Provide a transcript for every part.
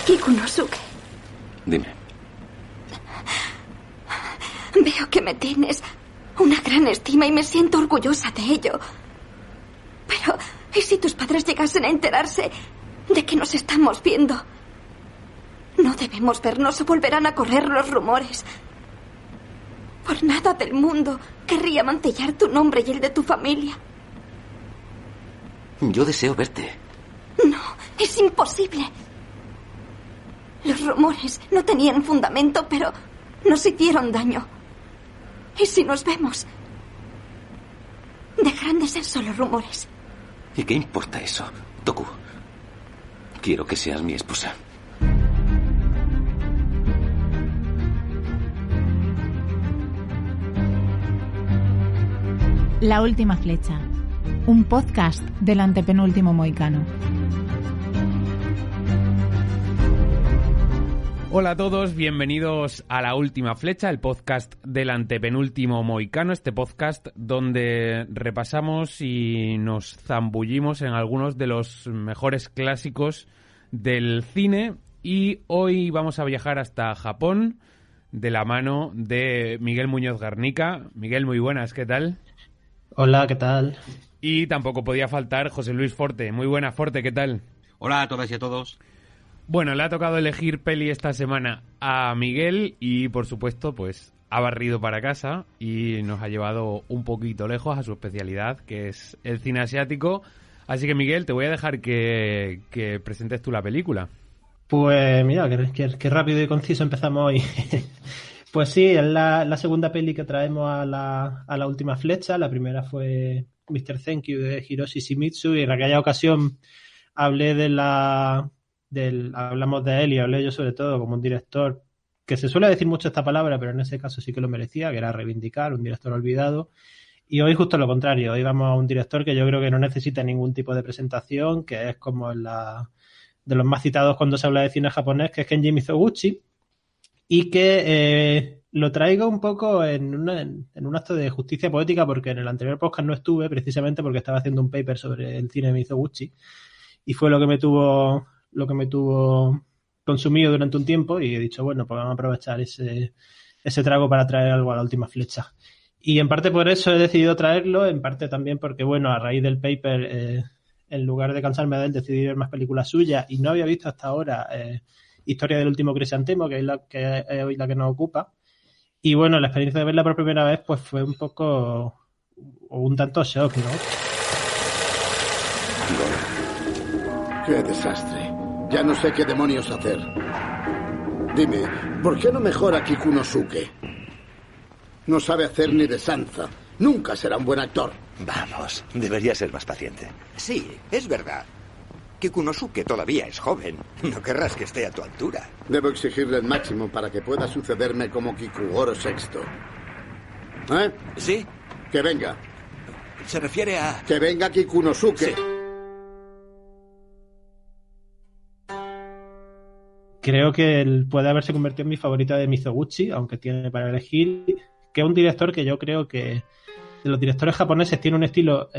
Kikunosuke. Dime. Veo que me tienes una gran estima y me siento orgullosa de ello. Pero, ¿y si tus padres llegasen a enterarse de que nos estamos viendo? No debemos vernos o volverán a correr los rumores. Por nada del mundo querría mantellar tu nombre y el de tu familia. Yo deseo verte. No, es imposible. Los rumores no tenían fundamento, pero nos hicieron daño. ¿Y si nos vemos? Dejarán de ser solo rumores. ¿Y qué importa eso, Toku? Quiero que seas mi esposa. La última flecha, un podcast del antepenúltimo mohicano. Hola a todos, bienvenidos a La Última Flecha, el podcast del antepenúltimo mohicano, este podcast donde repasamos y nos zambullimos en algunos de los mejores clásicos del cine, y hoy vamos a viajar hasta Japón de la mano de Miguel Muñoz Garnica. Miguel, muy buenas, ¿qué tal? Hola, ¿qué tal? Y tampoco podía faltar José Luis Forte. Muy buenas, Forte, ¿qué tal? Hola a todas y a todos. Bueno, le ha tocado elegir peli esta semana a Miguel y, por supuesto, pues ha barrido para casa y nos ha llevado un poquito lejos a su especialidad, que es el cine asiático. Así que, Miguel, te voy a dejar que presentes tú la película. Pues mira, qué rápido y conciso empezamos hoy. Pues sí, es la segunda peli que traemos a la última flecha. La primera fue Mr. Thank You de Hiroshi Shimizu, y en aquella ocasión hablé hablamos de él y hablé yo sobre todo como un director que se suele decir mucho esta palabra, pero en ese caso sí que lo merecía, que era reivindicar, un director olvidado. Y hoy justo lo contrario, hoy vamos a un director que yo creo que no necesita ningún tipo de presentación, que es como de los más citados cuando se habla de cine japonés, que es Kenji Mizoguchi, y que lo traigo un poco en un acto de justicia poética, porque en el anterior podcast no estuve precisamente porque estaba haciendo un paper sobre el cine de Mizoguchi y fue lo que me tuvo consumido durante un tiempo, y he dicho, bueno, pues vamos a aprovechar ese trago para traer algo a la última flecha. Y en parte por eso he decidido traerlo, en parte también porque, bueno, a raíz del paper, en lugar de cansarme de él, decidí ver más películas suyas y no había visto hasta ahora Historia del último crisantemo, que es hoy la que nos ocupa. Y bueno, la experiencia de verla por primera vez pues fue un poco, o un tanto shock, ¿no? ¡Qué desastre! Ya no sé qué demonios hacer. Dime, ¿por qué no mejora Kikunosuke? No sabe hacer ni de Sanza. Nunca será un buen actor. Vamos, debería ser más paciente. Sí, es verdad. Kikunosuke todavía es joven. No querrás que esté a tu altura. Debo exigirle el máximo para que pueda sucederme como Kikugoro VI. ¿Eh? ¿Sí? Que venga. Se refiere a... Que venga Kikunosuke. Sí. Creo que él puede haberse convertido en mi favorita de Mizoguchi, aunque tiene para elegir, que es un director que yo creo que de los directores japoneses tiene un estilo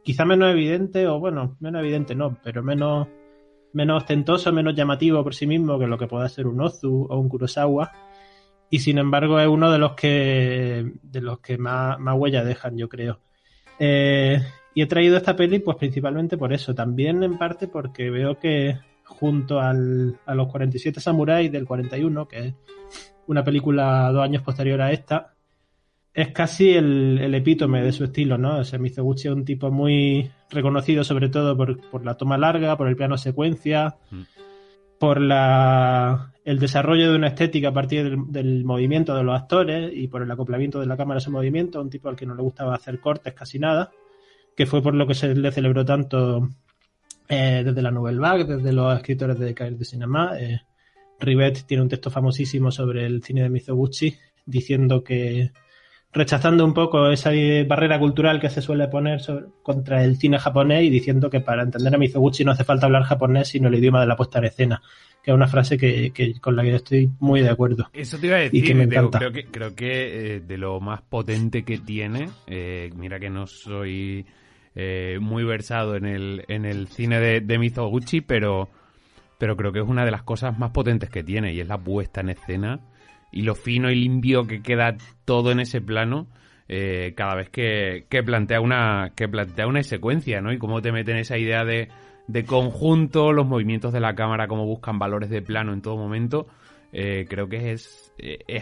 quizá menos evidente, o bueno, menos evidente no, pero menos ostentoso, menos llamativo por sí mismo que lo que pueda ser un Ozu o un Kurosawa, y sin embargo es uno de los que más huella dejan, yo creo. Y he traído esta peli pues principalmente por eso, también en parte porque veo que junto a los 47 Samuráis del 41, que es una película 2 años posterior a esta, es casi el epítome de su estilo, ¿no? O sea, Mizoguchi es un tipo muy reconocido sobre todo por la toma larga, por el plano secuencia, por el desarrollo de una estética a partir del movimiento de los actores y por el acoplamiento de la cámara a su movimiento, un tipo al que no le gustaba hacer cortes casi nada, que fue por lo que se le celebró tanto desde la Nouvelle Vague, desde los escritores de Cahiers de Cinema. Rivet tiene un texto famosísimo sobre el cine de Mizoguchi, diciendo que, rechazando un poco esa barrera cultural que se suele poner contra el cine japonés, y diciendo que para entender a Mizoguchi no hace falta hablar japonés sino el idioma de la puesta en escena, que es una frase con la que yo estoy muy de acuerdo. Eso te iba a decir, y que me encanta. Creo que de lo más potente que tiene, mira que no soy muy versado en el cine de Mizoguchi, pero pero creo que es una de las cosas más potentes que tiene, y es la puesta en escena y lo fino y limpio que queda todo en ese plano cada vez que plantea una secuencia, ¿no? Y cómo te meten esa idea de conjunto, los movimientos de la cámara, cómo buscan valores de plano en todo momento. Creo que es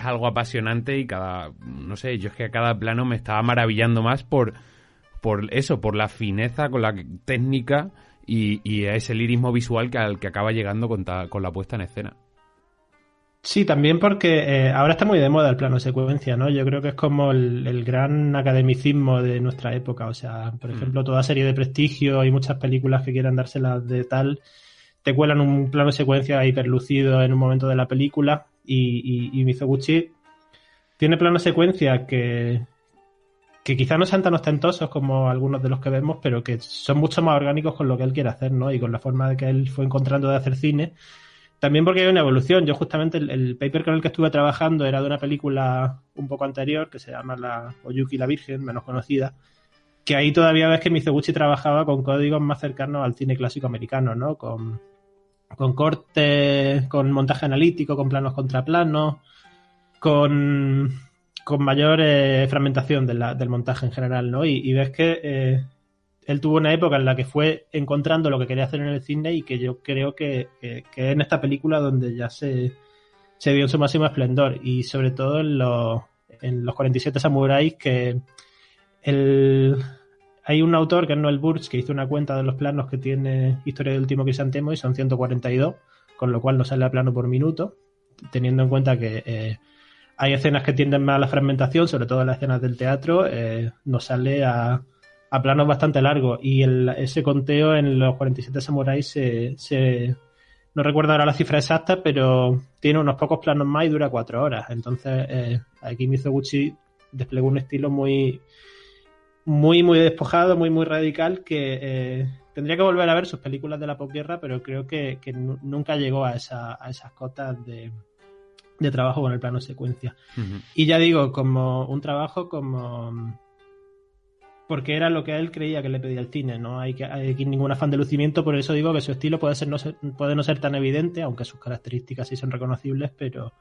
algo apasionante y no sé, yo es que a cada plano me estaba maravillando más por la fineza con la técnica y a ese lirismo visual que acaba llegando con la puesta en escena. Sí, también porque ahora está muy de moda el plano secuencia, ¿no? Yo creo que es como el gran academicismo de nuestra época. O sea, por ejemplo, toda serie de prestigio y muchas películas que quieran dárselas de tal, te cuelan un plano secuencia hiperlucido en un momento de la película y Mizoguchi tiene planos secuencia que quizás no sean tan ostentosos como algunos de los que vemos, pero que son mucho más orgánicos con lo que él quiere hacer, ¿no? Y con la forma de que él fue encontrando de hacer cine. También porque hay una evolución. Yo justamente el paper con el que estuve trabajando era de una película un poco anterior que se llama la Oyuki la Virgen, menos conocida, que ahí todavía ves que Mizoguchi trabajaba con códigos más cercanos al cine clásico americano, ¿no? Con cortes, con montaje analítico, con planos contra planos, con mayor fragmentación del montaje en general, ¿no? Y ves que él tuvo una época en la que fue encontrando lo que quería hacer en el cine y que yo creo que en esta película donde ya se vio en su máximo esplendor, y sobre todo en los 47 Samuráis, que hay un autor que es Noel Burch que hizo una cuenta de los planos que tiene Historia del último crisantemo y son 142, con lo cual no sale a plano por minuto, teniendo en cuenta que hay escenas que tienden más a la fragmentación, sobre todo las escenas del teatro, nos sale a planos bastante largos, y ese conteo en los 47 Samuráis no recuerdo ahora la cifra exacta, pero tiene unos pocos planos más y dura 4 horas. Entonces aquí Mizoguchi desplegó un estilo muy muy muy despojado, muy muy radical, que tendría que volver a ver sus películas de la posguerra, pero creo que nunca llegó a esas cotas de trabajo con el plano secuencia. Uh-huh. Y ya digo, como un trabajo porque era lo que él creía que le pedía el cine. No hay ningún afán de lucimiento, por eso digo que su estilo puede no ser tan evidente, aunque sus características sí son reconocibles, pero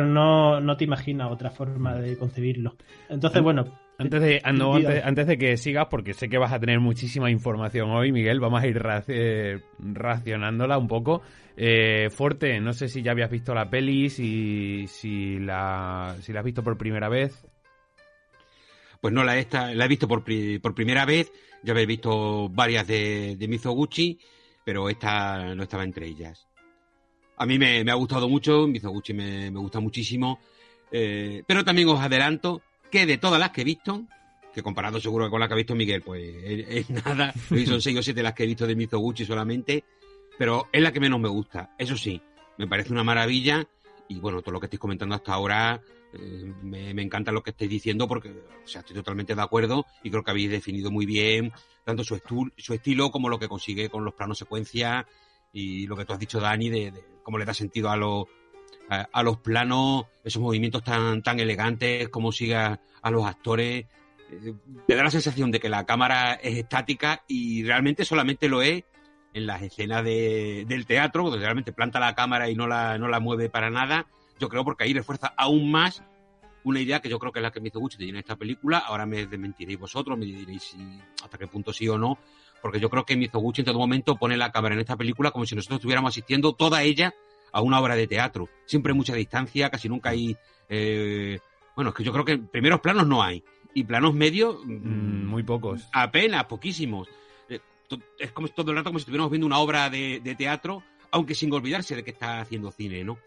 no te imaginas otra forma de concebirlo. Entonces, bueno... Antes de que sigas, porque sé que vas a tener muchísima información hoy, Miguel, vamos a ir racionándola un poco. Forte, no sé si ya habías visto la peli, si la has visto por primera vez. Pues no, la he visto por primera vez. Ya habéis visto varias de Mizoguchi, pero esta no estaba entre ellas. A mí me ha gustado mucho, Mizoguchi me gusta muchísimo, pero también os adelanto que de todas las que he visto, que comparado seguro con las que ha visto Miguel, pues es nada, son 6 o 7 las que he visto de Mizoguchi solamente, pero es la que menos me gusta. Eso sí, me parece una maravilla, y bueno, todo lo que estáis comentando hasta ahora, me encanta lo que estáis diciendo, porque o sea, estoy totalmente de acuerdo y creo que habéis definido muy bien tanto su estilo como lo que consigue con los planos secuencia y lo que tú has dicho, Dani, de cómo le da sentido a los planos, esos movimientos tan elegantes, cómo sigue a los actores. Me da la sensación de que la cámara es estática y realmente solamente lo es en las escenas del teatro, donde realmente planta la cámara y no la mueve para nada. Yo creo porque ahí refuerza aún más una idea que yo creo que es la que Mizoguchi tiene en esta película. Ahora me desmentiréis vosotros, me diréis hasta qué punto sí o no, porque yo creo que Mizoguchi en todo momento pone la cámara en esta película como si nosotros estuviéramos asistiendo toda ella a una obra de teatro. Siempre mucha distancia, casi nunca hay... bueno, es que yo creo que primeros planos no hay. Y planos medios... muy pocos. Apenas, poquísimos. Es como todo el rato como si estuviéramos viendo una obra de teatro, aunque sin olvidarse de que está haciendo cine, ¿no?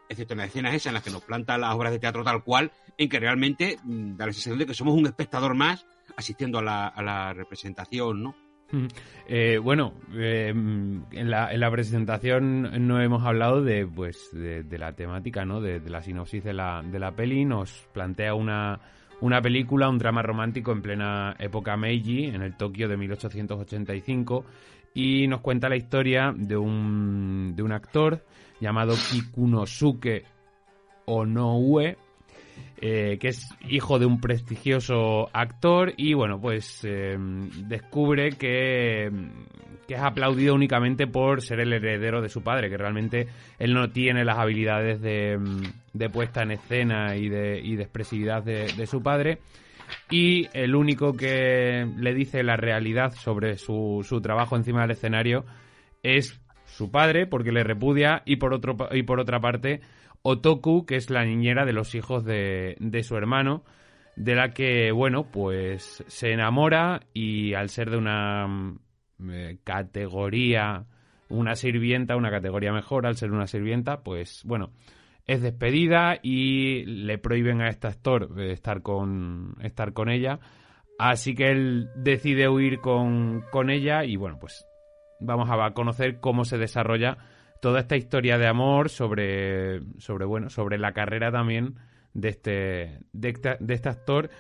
Excepto en las escenas esas en las que nos plantan las obras de teatro tal cual, en que realmente da la sensación de que somos un espectador más asistiendo a la representación, ¿no? Bueno, en la presentación no hemos hablado de la temática, ¿no? De la sinopsis de la peli. Nos plantea una película, un drama romántico en plena época Meiji, en el Tokio de 1885, y nos cuenta la historia de un actor llamado Kikunosuke Onoue, que es hijo de un prestigioso actor y bueno, pues descubre que es aplaudido únicamente por ser el heredero de su padre, que realmente él no tiene las habilidades de puesta en escena y de expresividad de su padre. Y el único que le dice la realidad sobre su trabajo encima del escenario es su padre, porque le repudia, y por otra parte Otoku, que es la niñera de los hijos de su hermano, de la que, bueno, pues se enamora y al ser de una categoría, una sirvienta, una categoría mejor, al ser una sirvienta, pues bueno, es despedida y le prohíben a este actor estar con ella, así que él decide huir con ella y bueno, pues vamos a conocer cómo se desarrolla toda esta historia de amor sobre la carrera también de este actor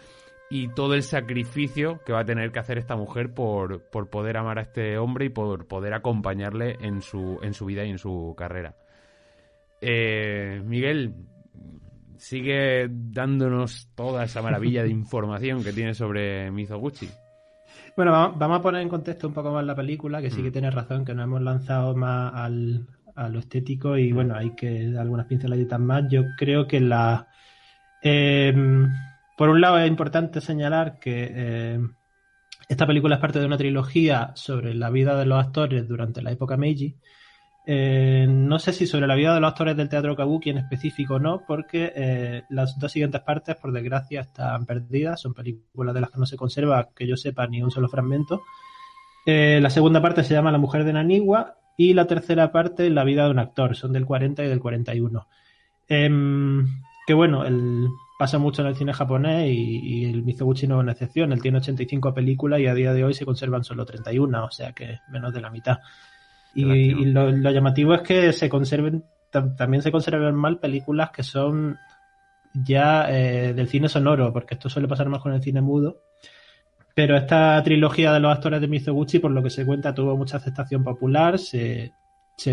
y todo el sacrificio que va a tener que hacer esta mujer por poder amar a este hombre y por poder acompañarle en su vida y en su carrera. Miguel, sigue dándonos toda esa maravilla de información que tiene sobre Mizoguchi. Bueno, vamos a poner en contexto un poco más la película, que sí que tienes razón, que nos hemos lanzado más a lo estético y bueno, hay que dar algunas pinceladitas más. Yo creo que por un lado es importante señalar que esta película es parte de una trilogía sobre la vida de los actores durante la época Meiji. No sé si sobre la vida de los actores del teatro kabuki en específico o no, porque las dos siguientes partes, por desgracia, están perdidas. Son películas de las que no se conserva, que yo sepa, ni un solo fragmento. La segunda parte se llama La mujer de Naniwa y la tercera parte, La vida de un actor. Son del 40 y del 41. Que bueno, pasa mucho en el cine japonés y el Mizoguchi no es una excepción. Él tiene 85 películas y a día de hoy se conservan solo 31, o sea que menos de la mitad. Y lo llamativo es que también se conservan mal películas que son ya del cine sonoro, porque esto suele pasar más con el cine mudo. Pero esta trilogía de los actores de Mizoguchi, por lo que se cuenta, tuvo mucha aceptación popular, se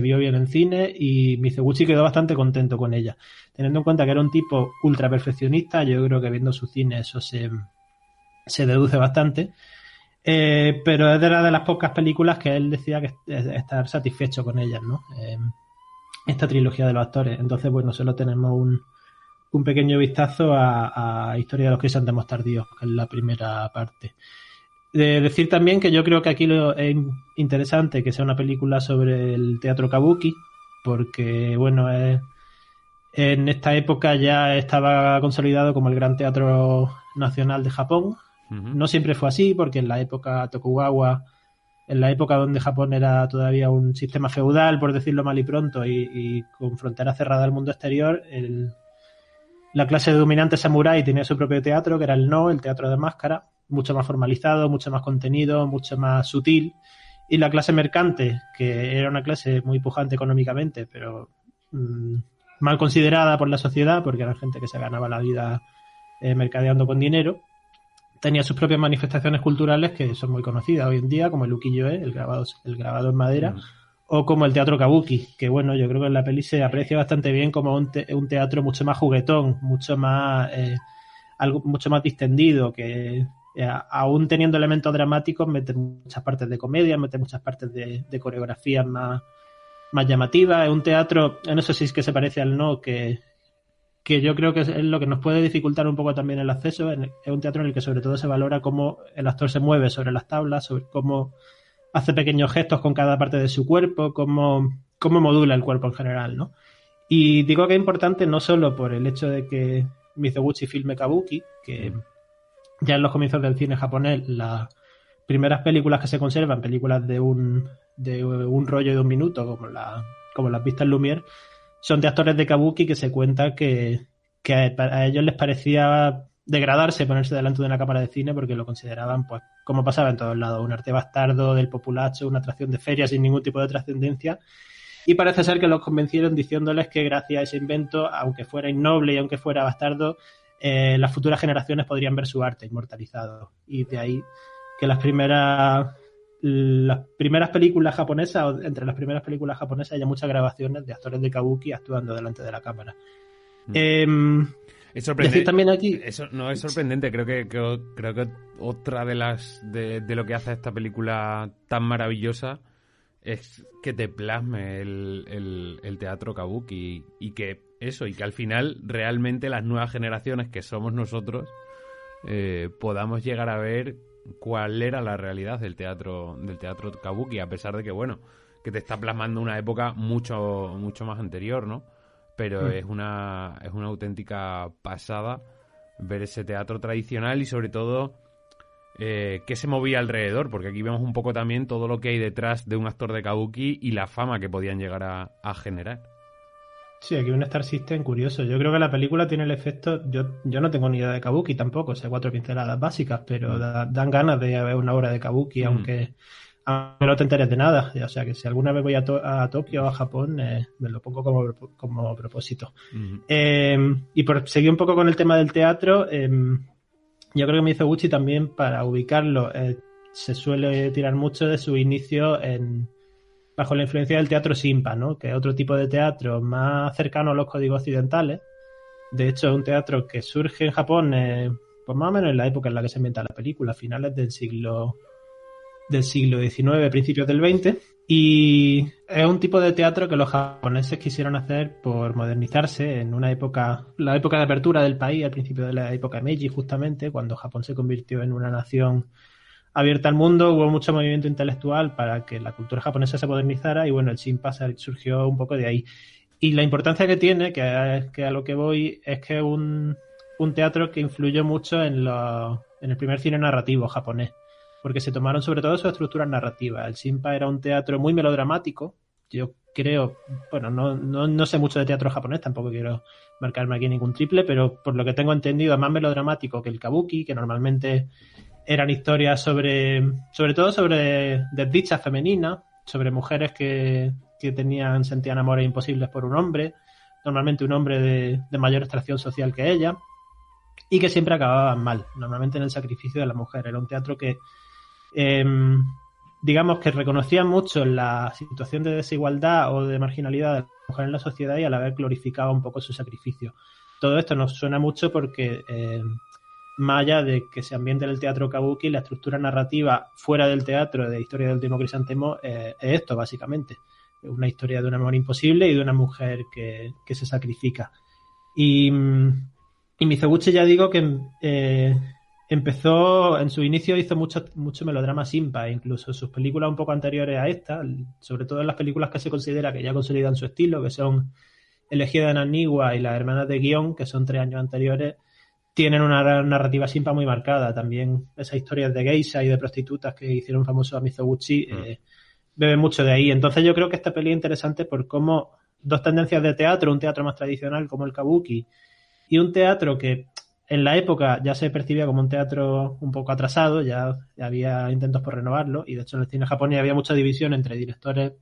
vio bien en cine y Mizoguchi quedó bastante contento con ella. Teniendo en cuenta que era un tipo ultra perfeccionista, yo creo que viendo su cine eso se deduce bastante. Pero es de las pocas películas que él decía que estar satisfecho con ellas, ¿no? Esta trilogía de los actores. Entonces, bueno, solo tenemos un pequeño vistazo a Historia de los Crisantemos Tardíos, que es la primera parte. Decir también que yo creo que aquí es interesante que sea una película sobre el teatro kabuki, porque, bueno, en esta época ya estaba consolidado como el gran teatro nacional de Japón. No siempre fue así, porque en la época Tokugawa, en la época donde Japón era todavía un sistema feudal, por decirlo mal y pronto, y con frontera cerrada al mundo exterior, la clase dominante samurái tenía su propio teatro, que era el teatro de máscara, mucho más formalizado, mucho más contenido, mucho más sutil, y la clase mercante, que era una clase muy pujante económicamente, pero mal considerada por la sociedad, porque era gente que se ganaba la vida mercadeando con dinero, tenía sus propias manifestaciones culturales que son muy conocidas hoy en día, como el ukiyo-e, el grabado en madera, o como el teatro kabuki, que bueno, yo creo que en la peli se aprecia bastante bien como un teatro mucho más juguetón, mucho más distendido, que aún teniendo elementos dramáticos mete muchas partes de comedia, mete muchas partes de coreografías más llamativas. Es un teatro, en eso sí es que se parece al No, que yo creo que es lo que nos puede dificultar un poco también el acceso. Es un teatro en el que sobre todo se valora cómo el actor se mueve sobre las tablas, sobre cómo hace pequeños gestos con cada parte de su cuerpo, cómo modula el cuerpo en general, ¿no? Y digo que es importante no solo por el hecho de que Mizoguchi filme kabuki, que ya en los comienzos del cine japonés las primeras películas que se conservan, películas de un rollo de un minuto, como las vistas Lumière, son de actores de kabuki que se cuenta que a ellos les parecía degradarse ponerse delante de una cámara de cine porque lo consideraban, pues, como pasaba en todos lados, un arte bastardo del populacho, una atracción de feria sin ningún tipo de trascendencia. Y parece ser que los convencieron diciéndoles que gracias a ese invento, aunque fuera innoble y aunque fuera bastardo, las futuras generaciones podrían ver su arte inmortalizado. Y de ahí que las primeras películas japonesas, o entre las primeras películas japonesas, haya muchas grabaciones de actores de kabuki actuando delante de la cámara. Es sorprendente. Decir también aquí... Eso no es sorprendente. Creo que otra de las de lo que hace esta película tan maravillosa es que te plasme el teatro kabuki y que al final realmente las nuevas generaciones que somos nosotros podamos llegar a ver cuál era la realidad del teatro kabuki, a pesar de que que te está plasmando una época mucho más anterior, ¿no? Pero es una auténtica pasada ver ese teatro tradicional y sobre todo qué se movía alrededor, porque aquí vemos un poco también todo lo que hay detrás de un actor de kabuki y la fama que podían llegar a generar. Sí, aquí un Star System curioso. Yo creo que la película tiene el efecto... Yo no tengo ni idea de kabuki tampoco, sé 4 pinceladas básicas, pero dan ganas de ver una obra de kabuki, aunque no te enteres de nada. O sea que si alguna vez voy a Tokio o a Japón, me lo pongo como propósito. Y por seguir un poco con el tema del teatro, yo creo que Mizoguchi también, para ubicarlo, se suele tirar mucho de su inicio bajo la influencia del teatro Shinpa, ¿no? Que es otro tipo de teatro más cercano a los códigos occidentales. De hecho, es un teatro que surge en Japón, pues más o menos en la época en la que se inventa la película, finales del siglo XIX, principios del XX, y es un tipo de teatro que los japoneses quisieron hacer por modernizarse en la época de apertura del país, al principio de la época Meiji, justamente, cuando Japón se convirtió en una nación abierta al mundo. Hubo mucho movimiento intelectual para que la cultura japonesa se modernizara y el Shinpa surgió un poco de ahí. Y la importancia que tiene, que a lo que voy, es que es un teatro que influyó mucho en el primer cine narrativo japonés, porque se tomaron sobre todo sus estructuras narrativas. El Shinpa era un teatro muy melodramático. Yo creo, no sé mucho de teatro japonés, tampoco quiero marcarme aquí ningún triple, pero por lo que tengo entendido es más melodramático que el kabuki, que normalmente eran historias sobre todo sobre desdichas femeninas, sobre mujeres que sentían amores imposibles por un hombre, normalmente un hombre de mayor extracción social que ella, y que siempre acababan mal, normalmente en el sacrificio de la mujer. Era un teatro que digamos que reconocía mucho la situación de desigualdad o de marginalidad de la mujer en la sociedad y a la vez glorificaba un poco su sacrificio. Todo esto nos suena mucho porque más allá de que se ambiente en el teatro kabuki, la estructura narrativa fuera del teatro de Historia del último crisantemo es esto, básicamente. Una historia de un amor imposible y de una mujer que se sacrifica. Y Mizoguchi, ya digo que empezó, en su inicio hizo mucho melodrama Shinpa, incluso sus películas un poco anteriores a esta, sobre todo en las películas que se considera que ya consolidan su estilo, que son Elegida de Naniwa y Las hermanas de Guión, que son 3 años anteriores, tienen una narrativa Shinpa muy marcada. También esas historias de geisha y de prostitutas que hicieron famoso a Mizoguchi beben mucho de ahí. Entonces yo creo que esta peli es interesante por cómo dos tendencias de teatro, un teatro más tradicional como el kabuki y un teatro que en la época ya se percibía como un teatro un poco atrasado, ya había intentos por renovarlo, y de hecho en el cine japonés había mucha división entre directores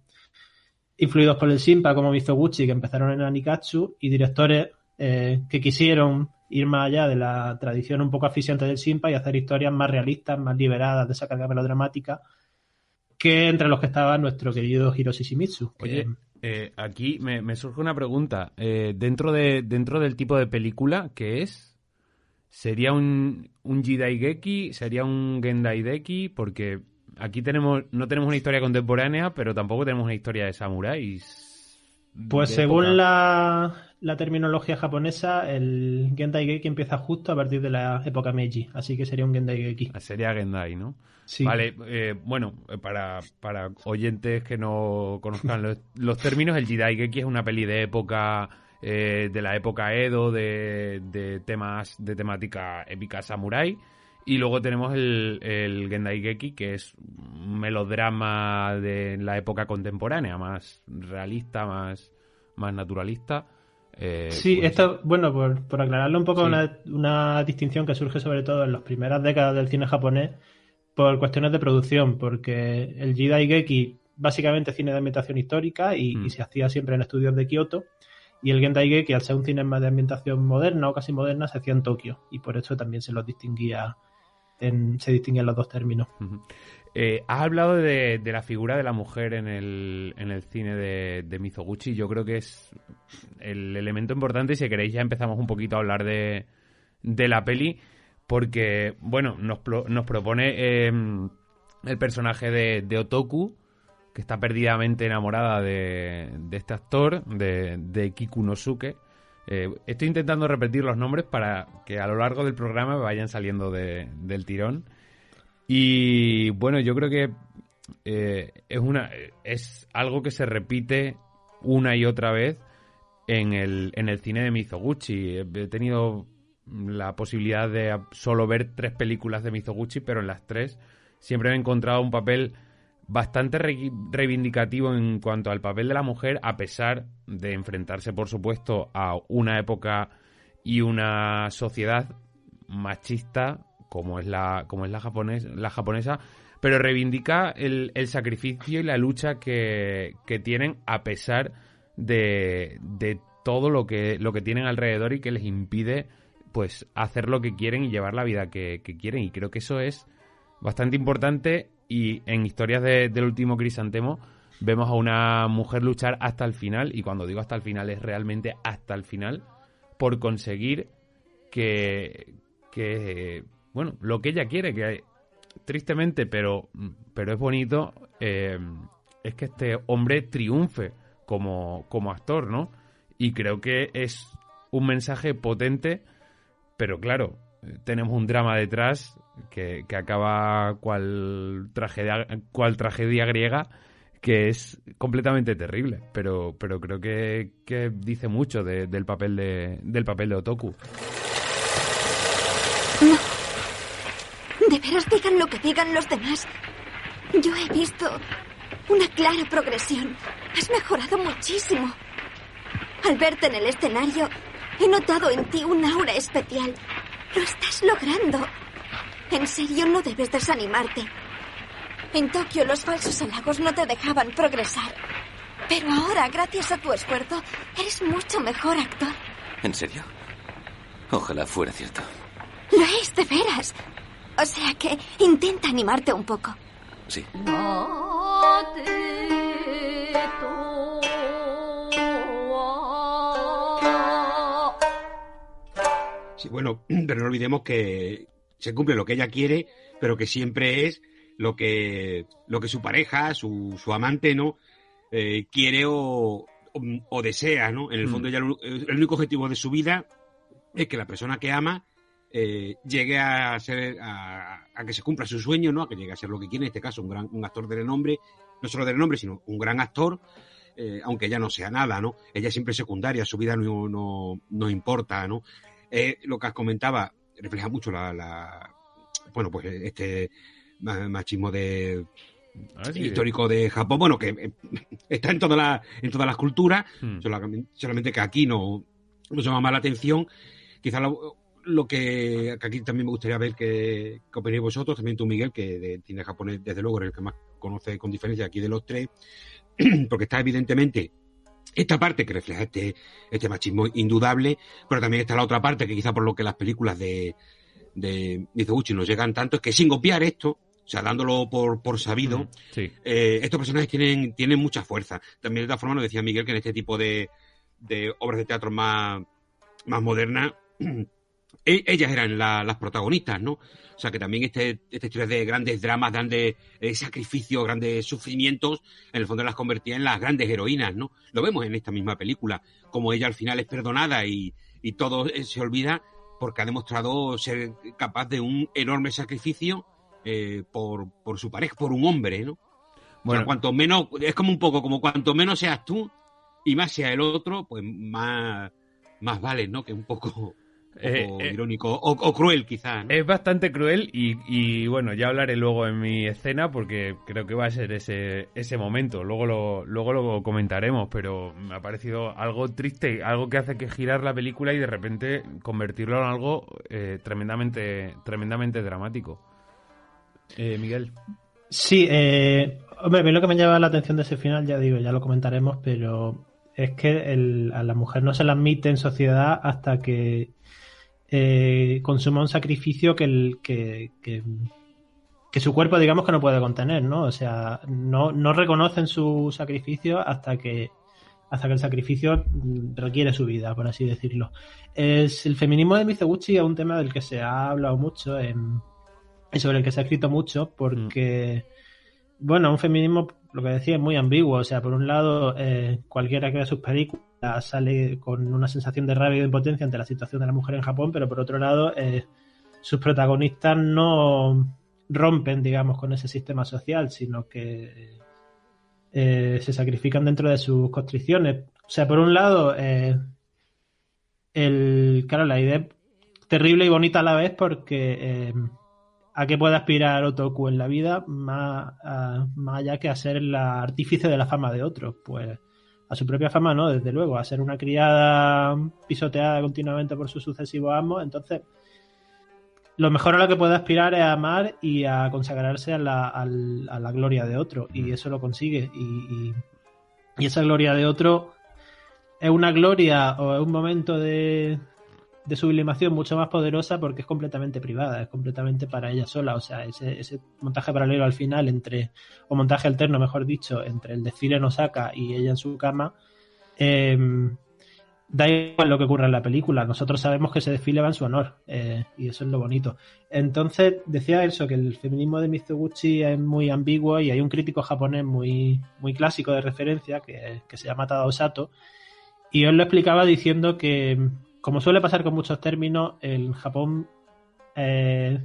influidos por el Shinpa como Mizoguchi, que empezaron en Anikatsu, y directores que quisieron ir más allá de la tradición un poco asfixiante del Shinpa y hacer historias más realistas, más liberadas de esa carga melodramática, que entre los que estaba nuestro querido Hiroshi Shimizu. Oye, aquí me surge una pregunta. Dentro del tipo de película que es, ¿sería un Jidaigeki? ¿Sería un Gendaideki? Porque aquí no tenemos una historia contemporánea, pero tampoco tenemos una historia de samuráis. Pues según la terminología japonesa, el Gendaigeki empieza justo a partir de la época Meiji, así que sería un Gendaigeki. Sería Gendai, ¿no? Sí. Vale, para oyentes que no conozcan los términos, el Jidaigeki es una peli de época, de la época Edo, de temática épica samurái. Y luego tenemos el Gendaigeki, que es un melodrama de la época contemporánea, más realista, más naturalista. Sí, esto, por aclararlo un poco, sí. Una distinción que surge sobre todo en las primeras décadas del cine japonés por cuestiones de producción, porque el Jidaigeki básicamente es cine de ambientación histórica y se hacía siempre en estudios de Kioto, y el Gendaigeki, al ser un cine más de ambientación moderna o casi moderna, se hacía en Tokio, y por eso también se distinguían los dos términos. Has hablado de la figura de la mujer en el cine de Mizoguchi. Yo creo que es el elemento importante, y si queréis ya empezamos un poquito a hablar de la peli, porque, bueno, nos propone el personaje de Otoku, que está perdidamente enamorada de este actor, de Kikunosuke. Estoy intentando repetir los nombres para que a lo largo del programa me vayan saliendo del tirón. Y bueno, yo creo que es algo que se repite una y otra vez en el cine de Mizoguchi. He tenido la posibilidad de solo ver 3 películas de Mizoguchi, pero en las 3 siempre he encontrado un papel bastante reivindicativo en cuanto al papel de la mujer, a pesar de enfrentarse, por supuesto, a una época y una sociedad machista como es la japonesa, pero reivindica el sacrificio y la lucha que tienen, a pesar de todo lo que tienen alrededor y que les impide, pues, hacer lo que quieren y llevar la vida que quieren. Y creo que eso es bastante importante, y en Historias del último crisantemo vemos a una mujer luchar hasta el final, y cuando digo hasta el final es realmente hasta el final, por conseguir que bueno, lo que ella quiere, que tristemente, pero es bonito, es que este hombre triunfe como actor, ¿no? Y creo que es un mensaje potente, pero claro, tenemos un drama detrás que acaba cual tragedia griega, que es completamente terrible, pero creo que dice mucho del papel de Otoku. No. De veras, digan lo que digan los demás. Yo he visto una clara progresión. Has mejorado muchísimo. Al verte en el escenario, he notado en ti un aura especial. Lo estás logrando. En serio, no debes desanimarte. En Tokio, los falsos halagos no te dejaban progresar. Pero ahora, gracias a tu esfuerzo, eres mucho mejor actor. ¿En serio? Ojalá fuera cierto. Lo es, de veras. O sea que intenta animarte un poco. Sí. Sí, bueno, pero no olvidemos que se cumple lo que ella quiere, pero que siempre es lo que su pareja, su amante, ¿no? Quiere o desea, ¿no? En el fondo, ella, el único objetivo de su vida es que la persona que ama llegue a ser a que se cumpla su sueño, ¿no? A que llegue a ser lo que quiere, en este caso un actor de renombre, no solo de renombre, sino un gran actor, aunque ella no sea nada, ¿no? Ella siempre es secundaria, su vida no importa, ¿no? Lo que has comentado refleja mucho bueno, pues este machismo histórico de Japón, bueno, que está en todas las culturas, solamente que aquí no llama más la atención. Quizá lo que aquí también me gustaría ver que opinéis vosotros, también tú, Miguel, que de cine japonés, desde luego, eres el que más conoce con diferencia aquí de los 3, porque está evidentemente esta parte que refleja este machismo indudable, pero también está la otra parte que quizá por lo que las películas de Mizoguchi nos llegan tanto, es que sin obviar esto, o sea, dándolo por sabido, sí. Estos personajes tienen mucha fuerza. También de esta forma nos decía Miguel que en este tipo de obras de teatro más modernas, ellas eran las protagonistas, ¿no? O sea, que también esta historia de grandes dramas, grandes sacrificios, grandes sufrimientos, en el fondo las convertía en las grandes heroínas, ¿no? Lo vemos en esta misma película, como ella al final es perdonada y todo se olvida porque ha demostrado ser capaz de un enorme sacrificio por su pareja, por un hombre, ¿no? Bueno, o sea, cuanto menos, es como un poco como cuanto menos seas tú y más sea el otro, pues más vale, ¿no? Que un poco irónico o cruel, quizás, ¿no? Es bastante cruel y bueno, ya hablaré luego en mi escena porque creo que va a ser ese momento. Luego lo comentaremos, pero me ha parecido algo triste, algo que hace que girar la película y de repente convertirlo en algo tremendamente dramático. Miguel. Sí, hombre, a mí lo que me llama la atención de ese final, ya digo, ya lo comentaremos, pero es que a la mujer no se la admite en sociedad hasta que consuma un sacrificio que que su cuerpo, digamos, que no puede contener, ¿no? O sea, no reconocen su sacrificio hasta que el sacrificio requiere su vida, por así decirlo. El feminismo de Mizoguchi es un tema del que se ha hablado mucho y sobre el que se ha escrito mucho porque, bueno, un feminismo, lo que decía, es muy ambiguo. O sea, por un lado, cualquiera que vea sus películas sale con una sensación de rabia y de impotencia ante la situación de la mujer en Japón, pero por otro lado, sus protagonistas no rompen, digamos, con ese sistema social, sino que se sacrifican dentro de sus constricciones. O sea, por un lado, claro, la idea es terrible y bonita a la vez porque a qué puede aspirar Otoku en la vida más allá que a ser la artífice de la fama de otros. Pues a su propia fama no, desde luego, a ser una criada pisoteada continuamente por sus sucesivos amos. Entonces, lo mejor a lo que puede aspirar es a amar y a consagrarse a la gloria de otro, y eso lo consigue. Y esa gloria de otro es una gloria o es un momento de sublimación mucho más poderosa porque es completamente privada, es completamente para ella sola. O sea, ese montaje paralelo al final o montaje alterno, mejor dicho, entre el desfile en Osaka y ella en su cama, da igual lo que ocurra en la película. Nosotros sabemos que ese desfile va en su honor, y eso es lo bonito. Entonces, decía eso, que el feminismo de Mizoguchi es muy ambiguo y hay un crítico japonés muy, muy clásico de referencia que se llama Tadao Sato, y él lo explicaba diciendo que, como suele pasar con muchos términos, en Japón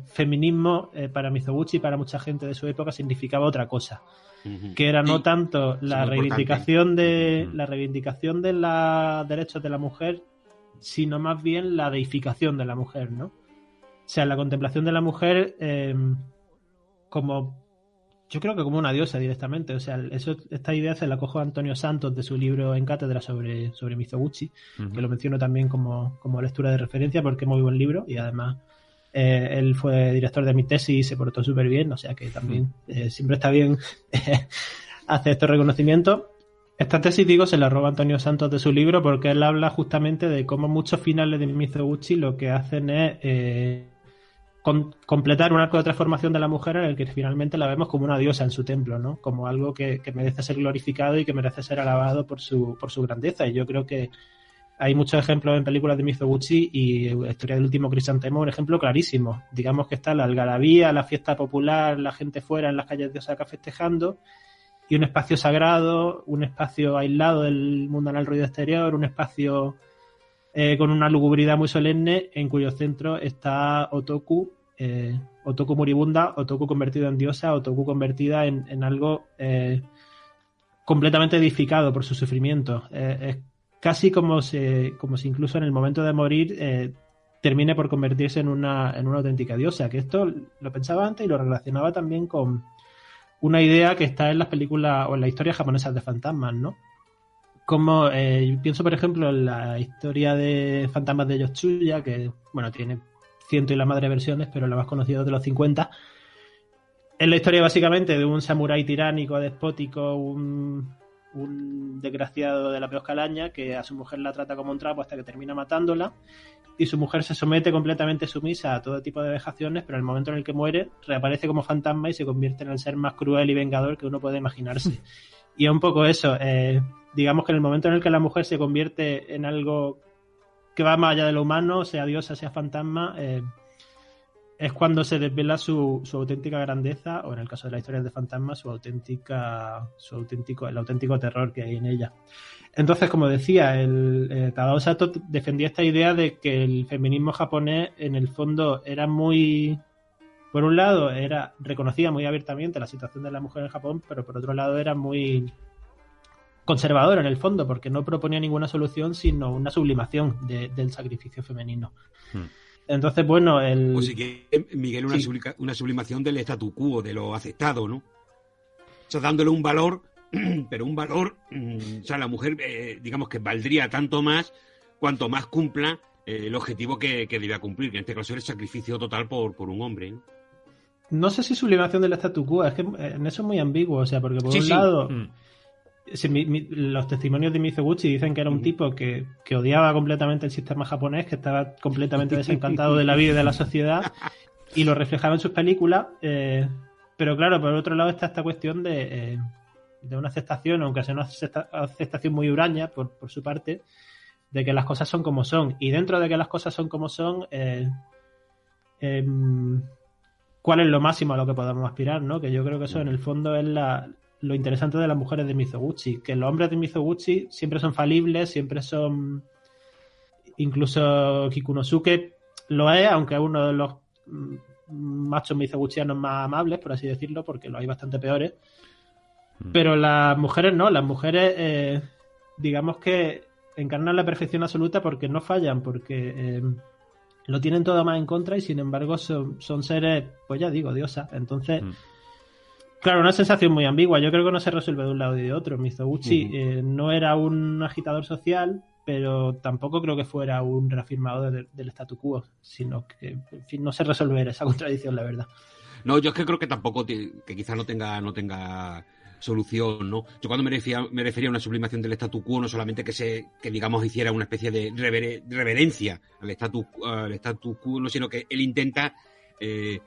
feminismo para Mizoguchi y para mucha gente de su época significaba otra cosa. Que era no tanto la reivindicación de los derechos de la mujer, sino más bien la deificación de la mujer, ¿no? O sea, la contemplación de la mujer yo creo que como una diosa directamente. O sea, esta idea se la cojo a Antonio Santos de su libro En cátedra sobre Mizoguchi, que lo menciono también como lectura de referencia porque es muy buen libro y además él fue director de mi tesis y se portó súper bien, o sea que también siempre está bien hacer estos reconocimientos. Esta tesis, digo, se la roba Antonio Santos de su libro porque él habla justamente de cómo muchos finales de Mizoguchi lo que hacen es completar un arco de transformación de la mujer en el que finalmente la vemos como una diosa en su templo, ¿no? Como algo que merece ser glorificado y que merece ser alabado por su grandeza. Y yo creo que hay muchos ejemplos en películas de Mizoguchi y la historia del último crisantemo es un ejemplo clarísimo. Digamos que está la algarabía, la fiesta popular, la gente fuera en las calles de Osaka festejando, y un espacio sagrado, un espacio aislado del mundanal ruido exterior, un espacio con una lugubridad muy solemne en cuyo centro está Otoku, Otoku moribunda, Otoku convertido en diosa, Otoku convertida en algo completamente edificado por su sufrimiento. Es casi como si incluso en el momento de morir termine por convertirse en una auténtica diosa. Que esto lo pensaba antes y lo relacionaba también con una idea que está en las películas o en las historias japonesas de fantasmas, ¿no? Como pienso, por ejemplo, en la historia de Fantasmas de Yotsuya, que, bueno, tiene ciento y la madre versiones, pero la más conocida es de los 50. Es la historia básicamente de un samurái tiránico, despótico, un desgraciado de la peor calaña que a su mujer la trata como un trapo hasta que termina matándola, y su mujer se somete completamente sumisa a todo tipo de vejaciones, pero en el momento en el que muere reaparece como fantasma y se convierte en el ser más cruel y vengador que uno puede imaginarse. Y es un poco eso, digamos que en el momento en el que la mujer se convierte en algo que va más allá de lo humano, sea diosa, sea fantasma, es cuando se desvela su auténtica grandeza, o en el caso de las historias de fantasmas, el auténtico terror que hay en ella. Entonces, como decía, Tadao Sato defendía esta idea de que el feminismo japonés, en el fondo, era muy... Por un lado, reconocía muy abiertamente la situación de la mujer en Japón, pero por otro lado era muy conservador en el fondo, porque no proponía ninguna solución, sino una sublimación del sacrificio femenino. Entonces, bueno, O sí que, Miguel, una sublimación del statu quo, de lo aceptado, ¿no? O sea, dándole un valor, pero un valor, o sea, la mujer, digamos que valdría tanto más cuanto más cumpla el objetivo que debía cumplir, que en este caso era el sacrificio total por un hombre, ¿no? No sé si sublimación del statu quo, es que en eso es muy ambiguo, o sea, porque por un lado... los testimonios de Mizoguchi dicen que era un tipo que odiaba completamente el sistema japonés, que estaba completamente desencantado de la vida y de la sociedad, y lo reflejaba en sus películas, Pero claro, por otro lado está esta cuestión de una aceptación, aunque sea una aceptación muy huraña por su parte, de que las cosas son como son. Y dentro de que las cosas son como son, ¿cuál es lo máximo a lo que podamos aspirar, ¿no? Que yo creo que eso en el fondo es lo interesante de las mujeres de Mizoguchi, que los hombres de Mizoguchi siempre son falibles, siempre son... Incluso Kikunosuke lo es, aunque es uno de los machos mizoguchianos más amables, por así decirlo, porque los hay bastante peores. Pero las mujeres no, las mujeres digamos que encarnan la perfección absoluta porque no fallan, porque lo tienen todo más en contra y sin embargo son seres, pues ya digo, diosas. Entonces, claro, una sensación muy ambigua. Yo creo que no se resuelve de un lado y de otro. Mizoguchi no era un agitador social, pero tampoco creo que fuera un reafirmador del statu quo, sino que, en fin, no se resuelve esa contradicción, la verdad. No, yo es que creo que tampoco, que quizás no tenga solución, ¿no? Yo cuando me refería a una sublimación del statu quo, no solamente que digamos hiciera una especie de reverencia al statu quo, no, sino que él intenta,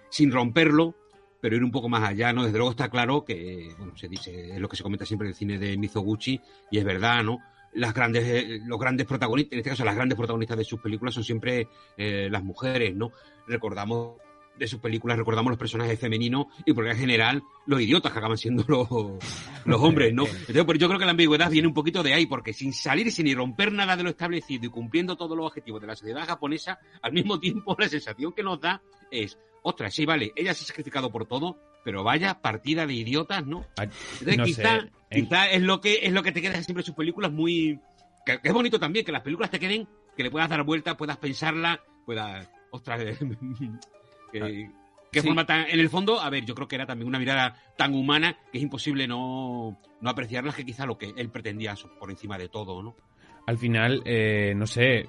sin romperlo, pero ir un poco más allá, ¿no? Desde luego está claro que, bueno, se dice, es lo que se comenta siempre en el cine de Mizoguchi, y es verdad, ¿no? Los grandes protagonistas, en este caso las grandes protagonistas de sus películas son siempre las mujeres, ¿no? Recordamos los personajes femeninos y por en general los idiotas que acaban siendo los hombres, ¿no? Entonces, pues yo creo que la ambigüedad viene un poquito de ahí, porque sin ni romper nada de lo establecido y cumpliendo todos los objetivos de la sociedad japonesa, al mismo tiempo la sensación que nos da es, ostras, sí, vale, ella se ha sacrificado por todo, pero vaya partida de idiotas, ¿no? Entonces, no quizá es lo que te queda siempre en sus películas muy... Que es bonito también, que las películas te queden, que le puedas dar vuelta, puedas pensarla, ostras... ¿Qué sí. forma tan... En el fondo, a ver, yo creo que era también una mirada tan humana que es imposible no apreciarlas, que quizá lo que él pretendía por encima de todo, ¿no? Al final, no sé,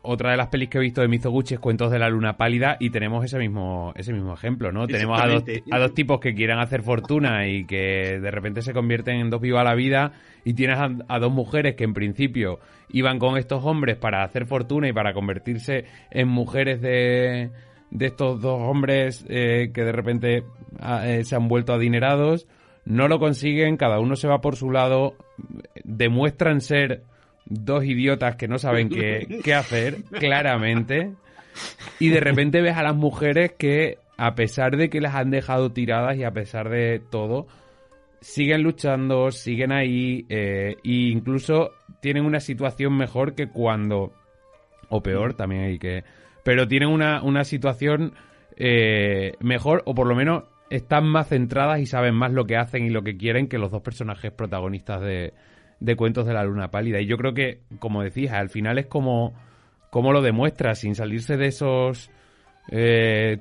otra de las pelis que he visto de Mizoguchi es Cuentos de la Luna Pálida y tenemos ese mismo ejemplo, ¿no? Tenemos a dos tipos que quieren hacer fortuna y que de repente se convierten en dos vivas la vida, y tienes a dos mujeres que en principio iban con estos hombres para hacer fortuna y para convertirse en mujeres de estos dos hombres que de repente se han vuelto adinerados, no lo consiguen, cada uno se va por su lado, demuestran ser dos idiotas que no saben qué hacer, claramente, y de repente ves a las mujeres que, a pesar de que las han dejado tiradas y a pesar de todo, siguen luchando, siguen ahí, e incluso tienen una situación mejor que cuando, o peor, también hay que... Pero tienen una situación mejor, o por lo menos están más centradas y saben más lo que hacen y lo que quieren que los dos personajes protagonistas de Cuentos de la Luna Pálida. Y yo creo que, como decías, al final es como lo demuestra, sin salirse de esos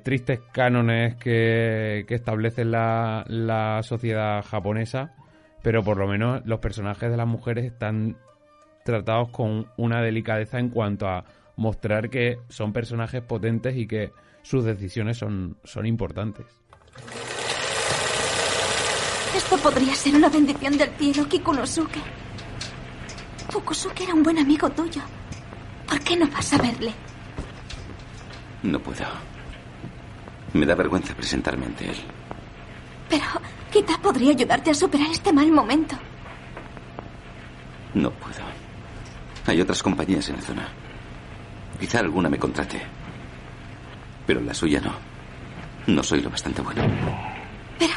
tristes cánones que establece la sociedad japonesa, pero por lo menos los personajes de las mujeres están tratados con una delicadeza en cuanto a mostrar que son personajes potentes y que sus decisiones son importantes. Esto podría ser una bendición del cielo, Kikunosuke. Fukusuke era un buen amigo tuyo. ¿Por qué no vas a verle? No puedo. Me da vergüenza presentarme ante él. Pero quizá podría ayudarte a superar este mal momento. No puedo. Hay otras compañías en la zona. Quizá alguna me contrate. Pero la suya no. No soy lo bastante bueno. Pero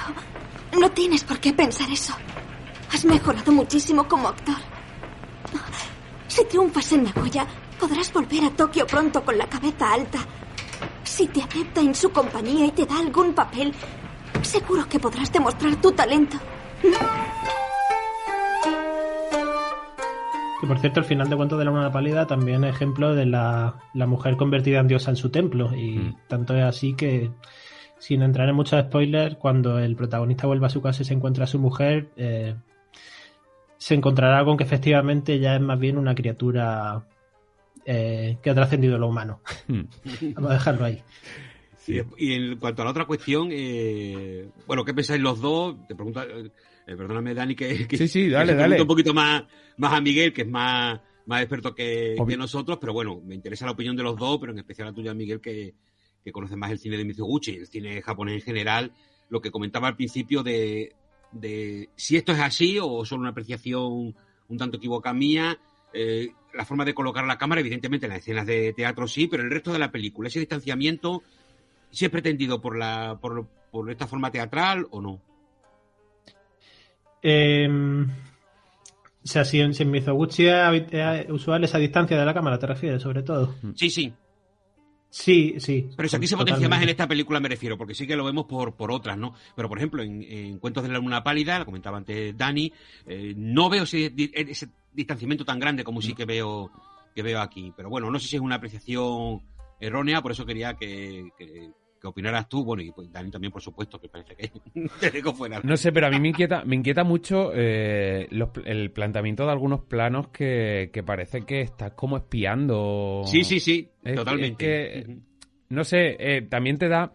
no tienes por qué pensar eso. Has mejorado muchísimo como actor. Si triunfas en Nagoya, podrás volver a Tokio pronto con la cabeza alta. Si te acepta en su compañía y te da algún papel, seguro que podrás demostrar tu talento. Que por cierto, el final de Cuentos de la Luna Pálida también es ejemplo de la mujer convertida en diosa en su templo. Y tanto es así que, sin entrar en muchos spoilers, cuando el protagonista vuelve a su casa y se encuentra a su mujer, se encontrará con que efectivamente ya es más bien una criatura que ha trascendido lo humano. Vamos a dejarlo ahí. Sí. Y en cuanto a la otra cuestión, bueno, ¿qué pensáis los dos? Te pregunto, perdóname, Dani, que sí, dale. Un poquito más a Miguel, que es más experto que nosotros, pero bueno, me interesa la opinión de los dos, pero en especial la tuya, Miguel, que conoce más el cine de Mizoguchi, el cine japonés en general. lo que comentaba al principio de si esto es así o solo una apreciación un tanto equivocada mía. La forma de colocar la cámara, evidentemente en las escenas de teatro sí, pero el resto de la película, ese distanciamiento, ¿sí es pretendido por esta forma teatral o no? O sea, si en Mizoguchi es usual esa distancia de la cámara, ¿te refieres, sobre todo? Sí, sí. Sí. Pero si aquí se potencia más en esta película, me refiero, porque sí que lo vemos por otras, ¿no? Pero, por ejemplo, en Cuentos de la Luna Pálida, lo comentaba antes Dani, no veo ese distanciamiento tan grande como sí que veo aquí. Pero bueno, no sé si es una apreciación errónea, por eso quería que opinaras tú, bueno, y pues Dani también, por supuesto, que parece que te dejo fuera. No sé, pero a mí me inquieta mucho el planteamiento de algunos planos que parece que estás como espiando. Sí, totalmente. Es que, no sé, también te da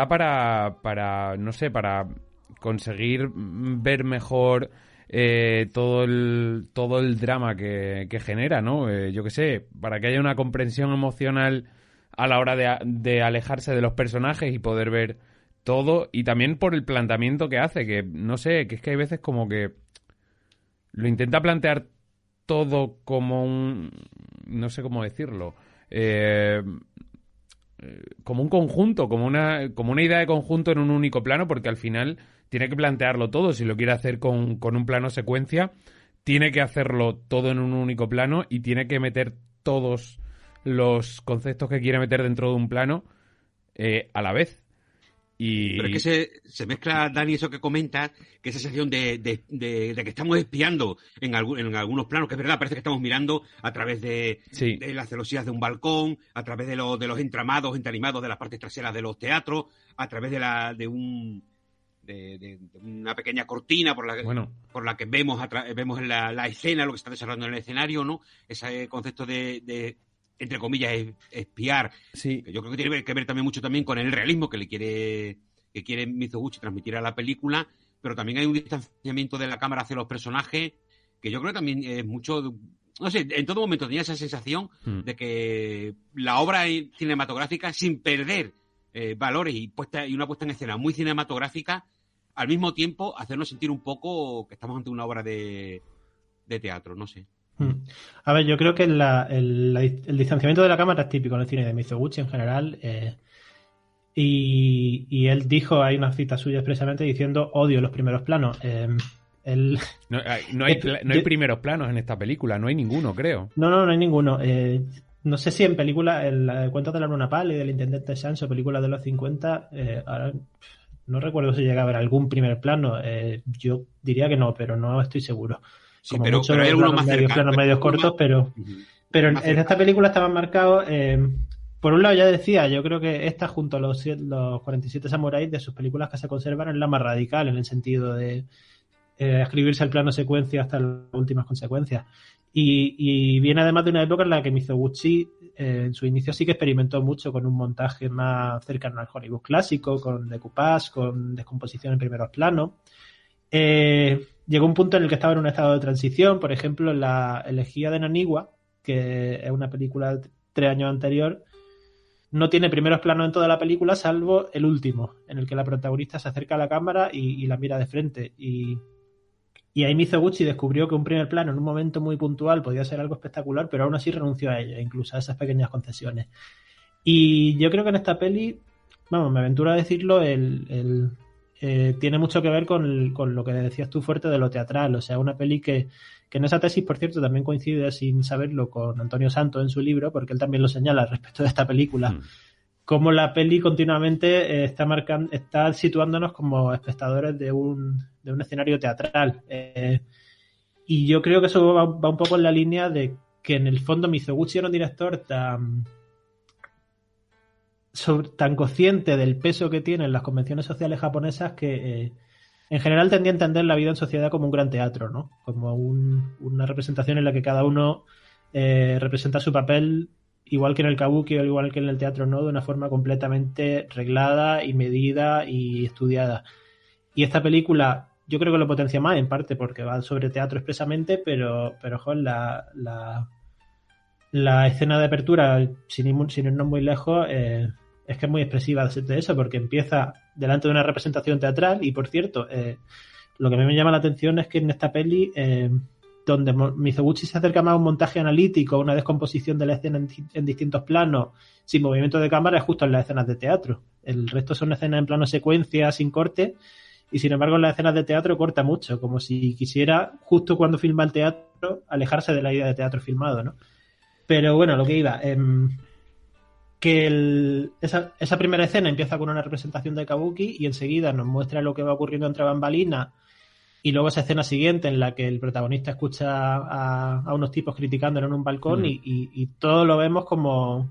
para no sé, para conseguir ver mejor todo el drama que genera, ¿no? Yo qué sé, para que haya una comprensión emocional a la hora de alejarse de los personajes y poder ver todo, y también por el planteamiento que hace, que no sé, que es que hay veces como que lo intenta plantear todo como no sé cómo decirlo, como un conjunto, como una idea de conjunto en un único plano, porque al final tiene que plantearlo todo. Si lo quiere hacer con un plano secuencia, tiene que hacerlo todo en un único plano y tiene que meter todos los conceptos que quiere meter dentro de un plano a la vez. Pero es que se mezcla, Dani, eso que comentas, que esa sensación de que estamos espiando en algunos planos, que es verdad, parece que estamos mirando a través de las celosías de un balcón, a través de los entramados entreanimados de las partes traseras de los teatros, a través de una pequeña cortina por la que vemos en la escena, lo que está desarrollando en el escenario, ¿no? Ese concepto de entre comillas, espiar. Sí. Que yo creo que tiene que ver también mucho también con el realismo que quiere Mizoguchi transmitir a la película, pero también hay un distanciamiento de la cámara hacia los personajes que yo creo que también es mucho... No sé, en todo momento tenía esa sensación de que la obra cinematográfica, sin perder valores y una puesta en escena muy cinematográfica, al mismo tiempo hacernos sentir un poco que estamos ante una obra de teatro, no sé. A ver, yo creo que el distanciamiento de la cámara es típico en el cine de Mizoguchi en general, y él dijo, hay una cita suya expresamente diciendo: odio los primeros planos. No hay primeros planos en esta película, no hay ninguno, creo. No hay ninguno. No sé si en película, el Cuentos de la Luna Pálida y del Intendente Sancho, película de los 50, ahora no recuerdo si llega a haber algún primer plano. Yo diría que no, pero no estoy seguro. Sí, pero hay algunos más cercanos, planos medios cortos, pero en esta película estaban marcados. Por un lado, ya decía, yo creo que esta, junto a los 47 samuráis, de sus películas que se conservan, es la más radical en el sentido de escribirse el plano secuencia hasta las últimas consecuencias. Y viene además de una época en la que Mizoguchi en su inicio sí que experimentó mucho con un montaje más cercano al Hollywood clásico, con decoupage, con descomposición en primeros planos. Llegó un punto en el que estaba en un estado de transición. Por ejemplo, la elegía de Naniwa, que es una película 3 años anterior, no tiene primeros planos en toda la película, salvo el último, en el que la protagonista se acerca a la cámara y la mira de frente. Y ahí Mizoguchi descubrió que un primer plano en un momento muy puntual podía ser algo espectacular, pero aún así renunció a ello, incluso a esas pequeñas concesiones. Y yo creo que en esta peli, vamos, me aventuro a decirlo, tiene mucho que ver con lo que decías tú, fuerte de lo teatral. O sea, una peli que en esa tesis, por cierto, también coincide, sin saberlo, con Antonio Santos en su libro, porque él también lo señala respecto de esta película. Como la peli continuamente está situándonos como espectadores de un escenario teatral. Y yo creo que eso va un poco en la línea de que en el fondo Mizoguchi era un director tan consciente del peso que tienen las convenciones sociales japonesas que en general tendía a entender la vida en sociedad como un gran teatro, ¿no? Como una representación en la que cada uno representa su papel, igual que en el kabuki o igual que en el teatro, ¿no? De una forma completamente reglada y medida y estudiada. Y esta película yo creo que lo potencia más, en parte porque va sobre teatro expresamente, pero joder, la escena de apertura, sin irnos muy lejos, es que es muy expresiva de eso, porque empieza delante de una representación teatral. Y por cierto, lo que a mí me llama la atención es que en esta peli, donde Mizoguchi se acerca más a un montaje analítico, una descomposición de la escena en distintos planos, sin movimiento de cámara, es justo en las escenas de teatro. El resto son escenas en plano secuencia, sin corte, y sin embargo en las escenas de teatro corta mucho, como si quisiera, justo cuando filma el teatro, alejarse de la idea de teatro filmado, ¿no? Pero bueno, lo que iba, que esa primera escena empieza con una representación de Kabuki y enseguida nos muestra lo que va ocurriendo entre bambalinas, y luego esa escena siguiente en la que el protagonista escucha a unos tipos criticándolo en un balcón y todo lo vemos como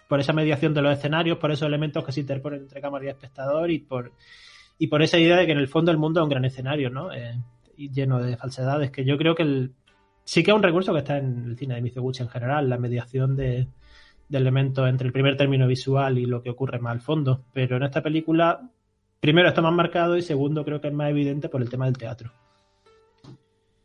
por esa mediación de los escenarios, por esos elementos que se interponen entre cámara y espectador y por esa idea de que en el fondo el mundo es un gran escenario, ¿no? Y lleno de falsedades, que yo creo que sí que es un recurso que está en el cine de Mizoguchi en general, la mediación de elementos entre el primer término visual y lo que ocurre más al fondo, pero en esta película primero está más marcado y segundo creo que es más evidente por el tema del teatro.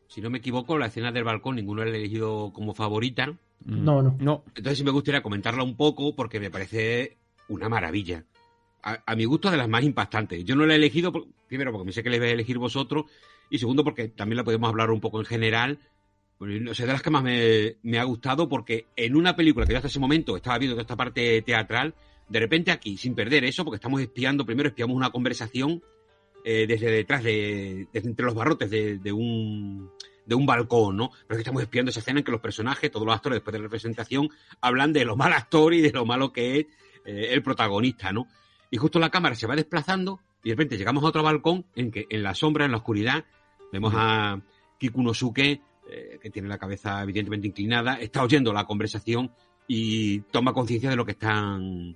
Si no me equivoco, la escena del balcón ninguno la ha elegido como favorita. No. Entonces sí me gustaría comentarla un poco porque me parece una maravilla. A mi gusto, de las más impactantes. Yo no la he elegido, primero porque me sé que la vais a elegir vosotros, y segundo porque también la podemos hablar un poco en general. No sé, de las que más me ha gustado, porque en una película que yo hasta ese momento estaba viendo toda esta parte teatral, de repente aquí, sin perder eso, porque estamos espiamos una conversación desde detrás, desde entre los barrotes de un balcón, ¿no? Pero es que estamos espiando esa escena en que los personajes, todos los actores después de la representación, hablan de lo mal actor y de lo malo que es el protagonista, ¿no? Y justo la cámara se va desplazando y de repente llegamos a otro balcón en que en la sombra, en la oscuridad, vemos a Kikunosuke, que tiene la cabeza evidentemente inclinada, está oyendo la conversación y toma conciencia de lo que están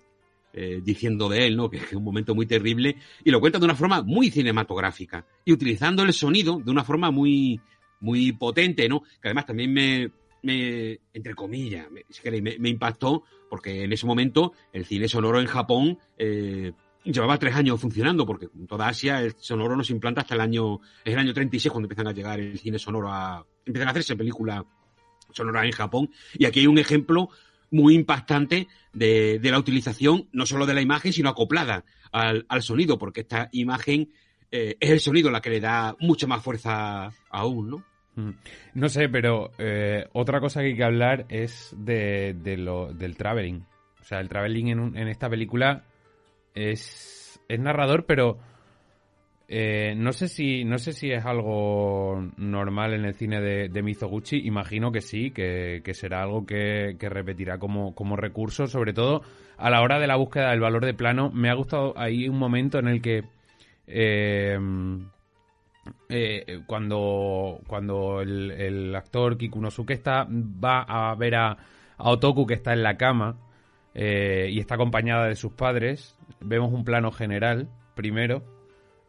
diciendo de él, ¿no? Que es un momento muy terrible, y lo cuenta de una forma muy cinematográfica y utilizando el sonido de una forma muy, muy potente, ¿no? Que además también me entre comillas, me impactó, porque en ese momento el cine sonoro en Japón llevaba 3 años funcionando, porque en toda Asia el sonoro no se implanta hasta el año 36, cuando empiezan a llegar el cine sonoro empiezan a hacerse películas sonoras en Japón, y aquí hay un ejemplo muy impactante de la utilización no solo de la imagen, sino acoplada al sonido, porque esta imagen es el sonido la que le da mucha más fuerza aún, ¿no? No sé, pero otra cosa que hay que hablar es del traveling. O sea, el traveling en esta película es narrador, pero no sé si es algo normal en el cine de Mizoguchi. Imagino que sí, que será algo que repetirá como recurso, sobre todo a la hora de la búsqueda del valor de plano. Me ha gustado ahí un momento en el que cuando el actor Kikunosuke va a ver a Otoku, que está en la cama y está acompañada de sus padres. Vemos un plano general primero,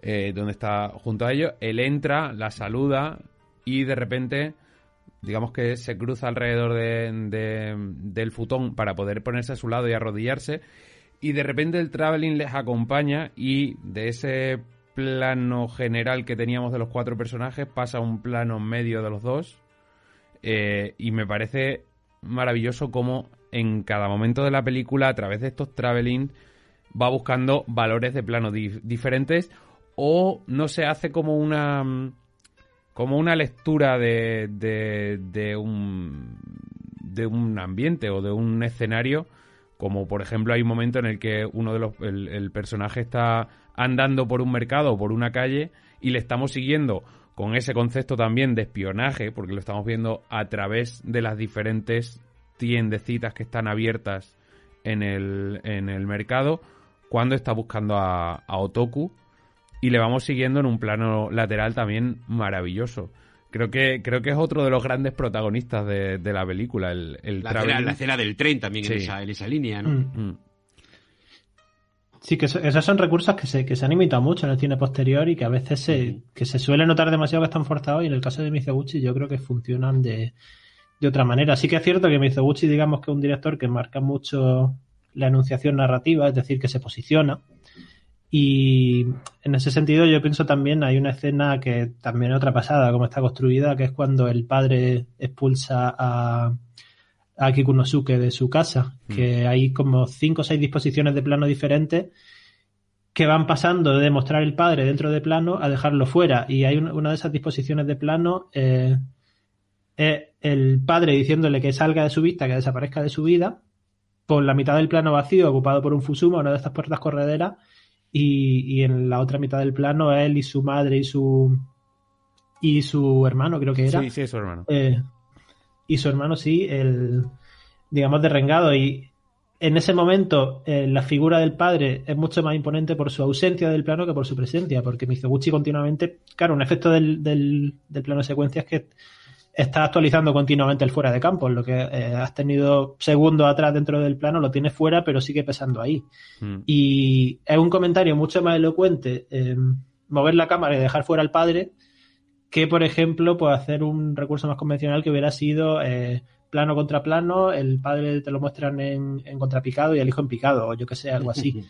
donde está junto a ellos. Él entra, la saluda y de repente, digamos que se cruza alrededor del futón para poder ponerse a su lado y arrodillarse, y de repente el traveling les acompaña, y de ese plano general que teníamos de los 4 personajes pasa a un plano medio de los 2, y me parece maravilloso cómo en cada momento de la película, a través de estos traveling, va buscando valores de plano diferentes, o no se hace como una lectura de un ambiente o de un escenario, como por ejemplo hay un momento en el que el personaje está andando por un mercado o por una calle y le estamos siguiendo con ese concepto también de espionaje, porque lo estamos viendo a través de las diferentes tiendecitas que están abiertas en el mercado, cuando está buscando a Otoku, y le vamos siguiendo en un plano lateral también maravilloso. Creo que es otro de los grandes protagonistas de la película, la escena del tren también, sí, en esa línea, ¿no? Sí, que esos son recursos que se han imitado mucho en el cine posterior y que a veces se suele notar demasiado que están forzados, y en el caso de Mizoguchi yo creo que funcionan de otra manera. Sí que es cierto que Mizoguchi, digamos que es un director que marca mucho la enunciación narrativa, es decir, que se posiciona. Y en ese sentido yo pienso también hay una escena que también es otra pasada, como está construida, que es cuando el padre expulsa a Kikunosuke de su casa, que hay como 5 o 6 disposiciones de plano diferentes que van pasando de mostrar el padre dentro de plano a dejarlo fuera. Y hay una de esas disposiciones de plano, el padre diciéndole que salga de su vista, que desaparezca de su vida, por la mitad del plano vacío, ocupado por un Fusuma, una de estas puertas correderas, y en la otra mitad del plano él y su madre y su hermano, creo que era. Sí, su hermano. Y su hermano, sí, digamos, derrengado. Y en ese momento la figura del padre es mucho más imponente por su ausencia del plano que por su presencia, porque Mizoguchi continuamente, claro, un efecto del plano secuencia es que está actualizando continuamente el fuera de campo, lo que has tenido segundos atrás dentro del plano lo tienes fuera, pero sigue pesando ahí. Y es un comentario mucho más elocuente mover la cámara y dejar fuera al padre que, por ejemplo, pues hacer un recurso más convencional que hubiera sido plano contra plano, el padre te lo muestran en contrapicado y el hijo en picado, o yo que sé, algo así.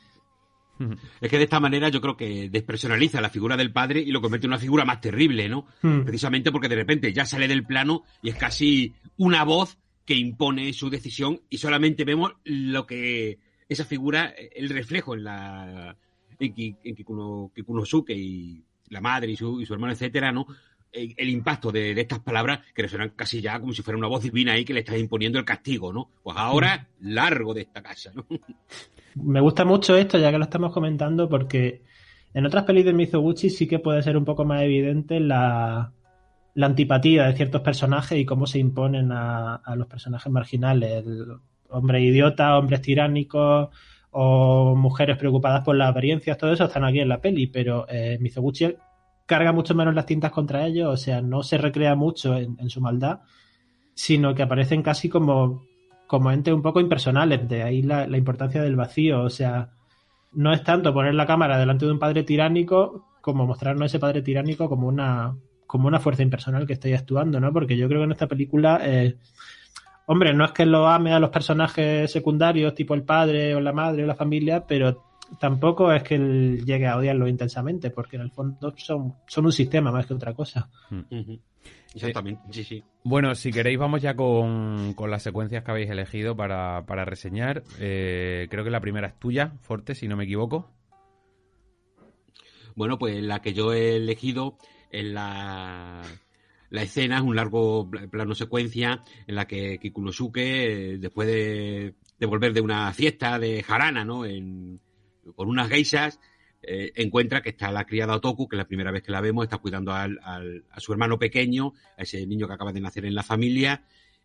Es que de esta manera yo creo que despersonaliza la figura del padre y lo convierte en una figura más terrible, ¿no? Precisamente porque de repente ya sale del plano y es casi una voz que impone su decisión y solamente vemos lo que esa figura, el reflejo en Kikunosuke y la madre y su hermano, etcétera, ¿no? El impacto de estas palabras que resuenan casi ya como si fuera una voz divina ahí que le está imponiendo el castigo, ¿no? Pues ahora largo de esta casa, ¿no? Me gusta mucho esto, ya que lo estamos comentando, porque en otras pelis de Mizoguchi sí que puede ser un poco más evidente la antipatía de ciertos personajes y cómo se imponen a los personajes marginales. Hombres idiotas, hombres tiránicos o mujeres preocupadas por las apariencias, todo eso están aquí en la peli, pero Mizoguchi carga mucho menos las tintas contra ellos, o sea, no se recrea mucho en su maldad, sino que aparecen casi como entes un poco impersonales, de ahí la importancia del vacío, o sea, no es tanto poner la cámara delante de un padre tiránico como mostrarnos a ese padre tiránico como una fuerza impersonal que estáis actuando, ¿no? Porque yo creo que en esta película, hombre, no es que lo ame a los personajes secundarios, tipo el padre o la madre o la familia, pero tampoco es que él llegue a odiarlo intensamente, porque en el fondo son un sistema más que otra cosa. Exactamente, sí. Bueno, si queréis vamos ya con las secuencias que habéis elegido para reseñar. Creo que la primera es tuya, Forte, si no me equivoco. Bueno, pues la que yo he elegido es la escena, es un largo plano secuencia en la que Kikunosuke, después de volver de una fiesta de jarana, ¿no? Con unas geishas, encuentra que está la criada Otoku, que es la primera vez que la vemos, está cuidando a su hermano pequeño, a ese niño que acaba de nacer en la familia,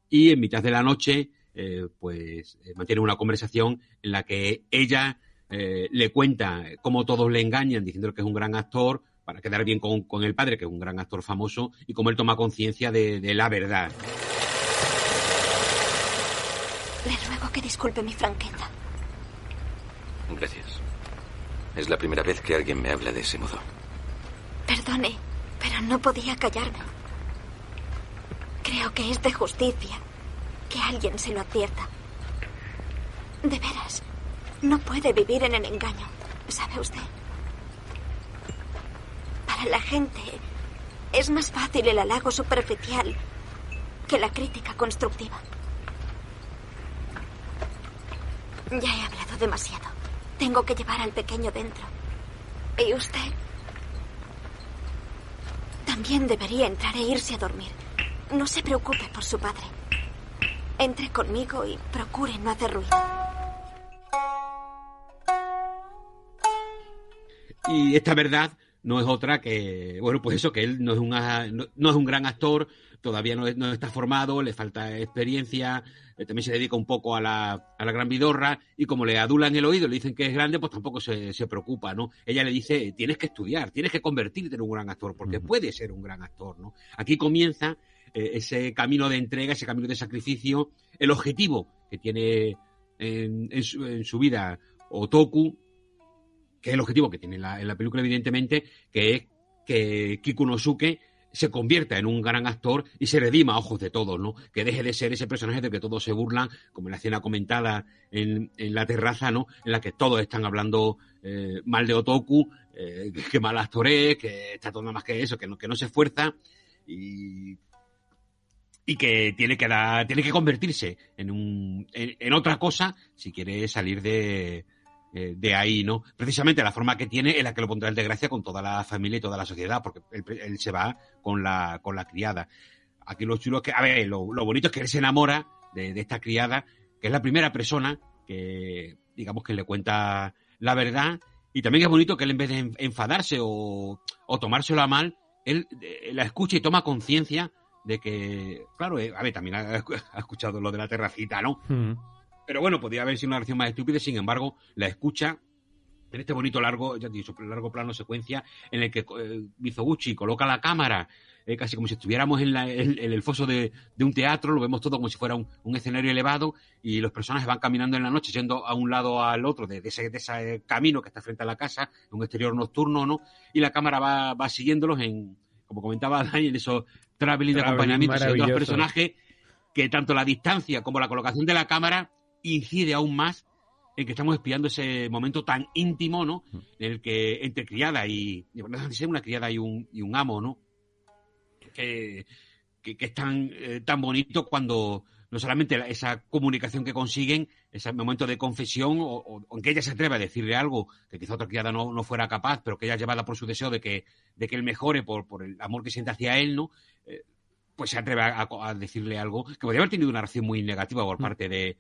y en mitad de la noche, mantiene una conversación en la que ella le cuenta cómo todos le engañan, diciendo que es un gran actor, para quedar bien con el padre, que es un gran actor famoso, y cómo él toma conciencia de la verdad. Le ruego que disculpe mi franqueza. Gracias. Es la primera vez que alguien me habla de ese modo. Perdone, pero no podía callarme. Creo que es de justicia que alguien se lo advierta. De veras, no puede vivir en el engaño, ¿sabe usted? Para la gente es más fácil el halago superficial que la crítica constructiva. Ya he hablado demasiado. Tengo que llevar al pequeño dentro. ¿Y usted? También debería entrar e irse a dormir. No se preocupe por su padre. Entre conmigo y procure no hacer ruido. Y esta verdad no es otra que, bueno, pues eso, que él no es un gran actor, todavía no está formado, le falta experiencia, también se dedica un poco a la gran vidorra, y como le adulan el oído, le dicen que es grande, pues tampoco se preocupa, ¿no? Ella le dice, tienes que estudiar, tienes que convertirte en un gran actor, porque puedes ser un gran actor, ¿no? Aquí comienza ese camino de entrega, ese camino de sacrificio, el objetivo que tiene en su vida Otoku, que es el objetivo que tiene en la película, evidentemente, que es que Kikunosuke se convierta en un gran actor y se redima a ojos de todos, ¿no? Que deje de ser ese personaje del que todos se burlan, como en la escena comentada en la terraza, ¿no? En la que todos están hablando mal de Otoku, que mal actor es, que está todo nada más que eso, que no se esfuerza y que tiene que convertirse en otra cosa si quiere salir de de ahí, ¿no? Precisamente la forma que tiene es la que lo pondrá en desgracia con toda la familia y toda la sociedad, porque él se va con la criada. Aquí lo chulo es que, a ver, lo bonito es que él se enamora de esta criada, que es la primera persona que, digamos, que le cuenta la verdad. Y también es bonito que él, en vez de enfadarse o tomárselo a mal, él la escucha y toma conciencia de que, claro, a ver, también ha escuchado lo de la terracita, ¿no? Pero bueno, podría haber sido una relación más estúpida, sin embargo, la escucha en este bonito largo plano secuencia en el que Mizoguchi coloca la cámara casi como si estuviéramos en el foso de un teatro, lo vemos todo como si fuera un escenario elevado y los personajes van caminando en la noche yendo a un lado al otro de ese camino que está frente a la casa, un exterior nocturno, ¿no? Y la cámara va siguiéndolos como comentaba Dani, en esos traveling de acompañamiento, siguiendo los personajes, que tanto la distancia como la colocación de la cámara incide aún más en que estamos espiando ese momento tan íntimo, ¿no? En el que entre criada y una criada y un amo, ¿no? Que es tan bonito cuando no solamente esa comunicación que consiguen, ese momento de confesión, o en que ella se atreve a decirle algo que quizá otra criada no fuera capaz, pero que ella, llevada por su deseo de que él mejore por el amor que siente hacia él, ¿no? Pues se atreve a decirle algo que podría haber tenido una reacción muy negativa por parte de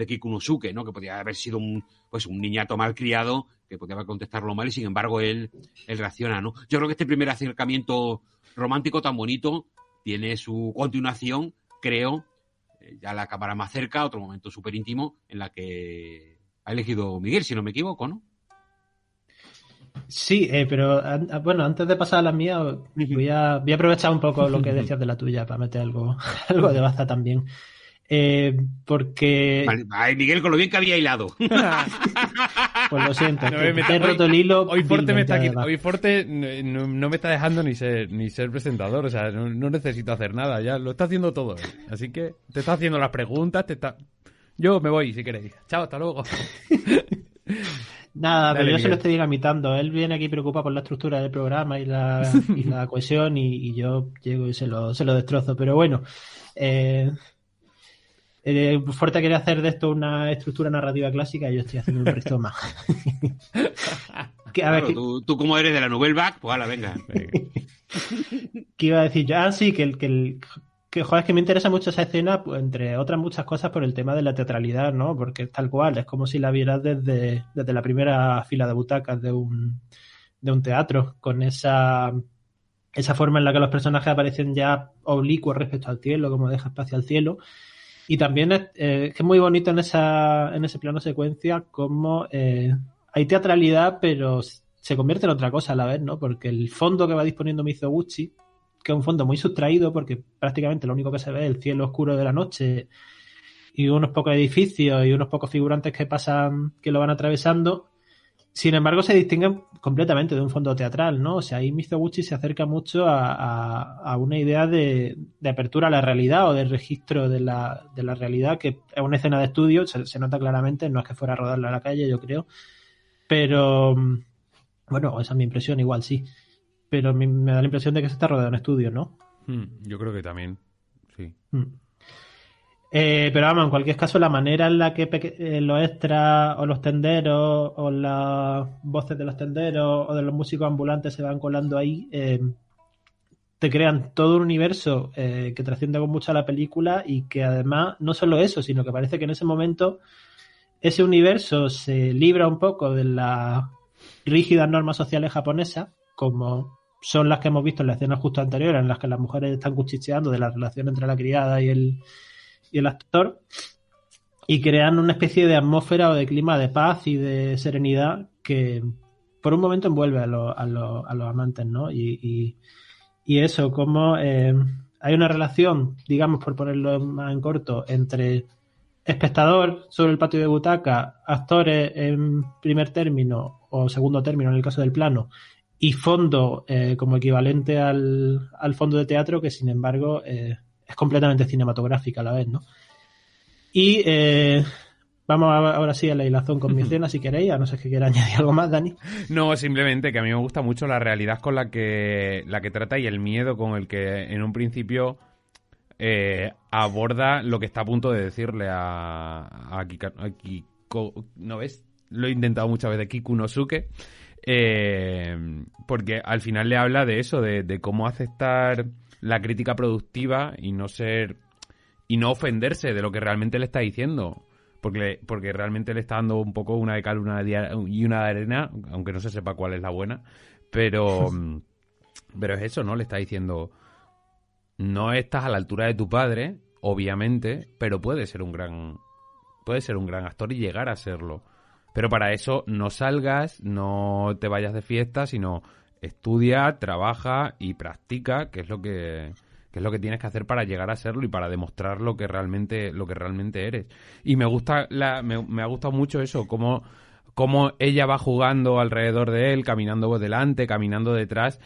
Kikunosuke, ¿no? Que podría haber sido un niñato malcriado que podría haber contestarlo mal y sin embargo él reacciona, ¿no? Yo creo que este primer acercamiento romántico tan bonito tiene su continuación, creo, ya la cámara más cerca, otro momento súper íntimo en la que ha elegido Miguel, si no me equivoco, ¿no? Sí, pero bueno, antes de pasar a la mía, voy a aprovechar un poco lo que decías de la tuya para meter algo de baza también. Porque... Ay, Miguel, con lo bien que había hilado. Pues lo siento, he roto el hilo. Hoy Forte no me está dejando ni ser presentador, o sea, no necesito hacer nada, ya lo está haciendo todo. Así que te está haciendo las preguntas, yo me voy si queréis. Chao, hasta luego. Nada, Dale, pero yo Miguel. se lo estoy dinamitando. Él viene aquí preocupado por la estructura del programa y la cohesión y yo llego y se lo destrozo. Pero bueno, Fuerte quería hacer de esto una estructura narrativa clásica y yo estoy haciendo un rizoma. Tú como eres de la Nouvelle Vague, pues ala, venga. ¿Qué iba a decir yo? Sí, joder, es que me interesa mucho esa escena, pues, entre otras muchas cosas, por el tema de la teatralidad, ¿no? Porque es tal cual, es como si la vieras desde la primera fila de butacas de un teatro, con esa forma en la que los personajes aparecen ya oblicuos respecto al cielo, como deja espacio al cielo. Y también es muy bonito en ese plano secuencia como hay teatralidad, pero se convierte en otra cosa a la vez, ¿no? Porque el fondo que va disponiendo Mizoguchi, que es un fondo muy sustraído, porque prácticamente lo único que se ve es el cielo oscuro de la noche y unos pocos edificios y unos pocos figurantes que pasan, que lo van atravesando. Sin embargo, se distinguen completamente de un fondo teatral, ¿no? O sea, ahí Mizoguchi se acerca mucho a una idea de apertura a la realidad o de registro de la realidad, que es una escena de estudio, se nota claramente, no es que fuera a rodarla a la calle, yo creo. Pero, bueno, esa es mi impresión, igual sí. Pero me da la impresión de que se está rodando en estudio, ¿no? Yo creo que también, sí. Pero vamos, en cualquier caso, la manera en la que los extras o los tenderos o las voces de los tenderos o de los músicos ambulantes se van colando ahí, te crean todo un universo que trasciende con mucho a la película y que además no solo eso, sino que parece que en ese momento ese universo se libra un poco de las rígidas normas sociales japonesas, como son las que hemos visto en la escena justo anterior, en las que las mujeres están cuchicheando de la relación entre la criada y el actor, y crean una especie de atmósfera o de clima de paz y de serenidad que por un momento envuelve a los amantes, ¿no? Y eso, como hay una relación, digamos, por ponerlo más en corto, entre espectador sobre el patio de butaca, actores en primer término o segundo término en el caso del plano, y fondo como equivalente al fondo de teatro, que sin embargo es completamente cinematográfica a la vez, ¿no? Y vamos ahora sí a la hilazón con mi escena, si queréis, a no ser que quiera añadir algo más, Dani. No, simplemente que a mí me gusta mucho la realidad con la que trata y el miedo con el que en un principio aborda lo que está a punto de decirle a Kiko, ¿no ves? lo he intentado muchas veces, Kikunosuke, porque al final le habla de eso, de cómo aceptar la crítica productiva y no ofenderse de lo que realmente le está diciendo. Porque realmente le está dando un poco una de cal y una de arena, aunque no se sepa cuál es la buena. Pero es eso, ¿no? Le está diciendo, no estás a la altura de tu padre, obviamente, pero puedes ser un gran actor y llegar a serlo. Pero para eso no salgas, no te vayas de fiesta, sino estudia, trabaja y practica, que es lo que tienes que hacer para llegar a serlo y para demostrar lo que realmente eres. Y me ha gustado mucho eso, cómo ella va jugando alrededor de él, caminando delante, caminando detrás,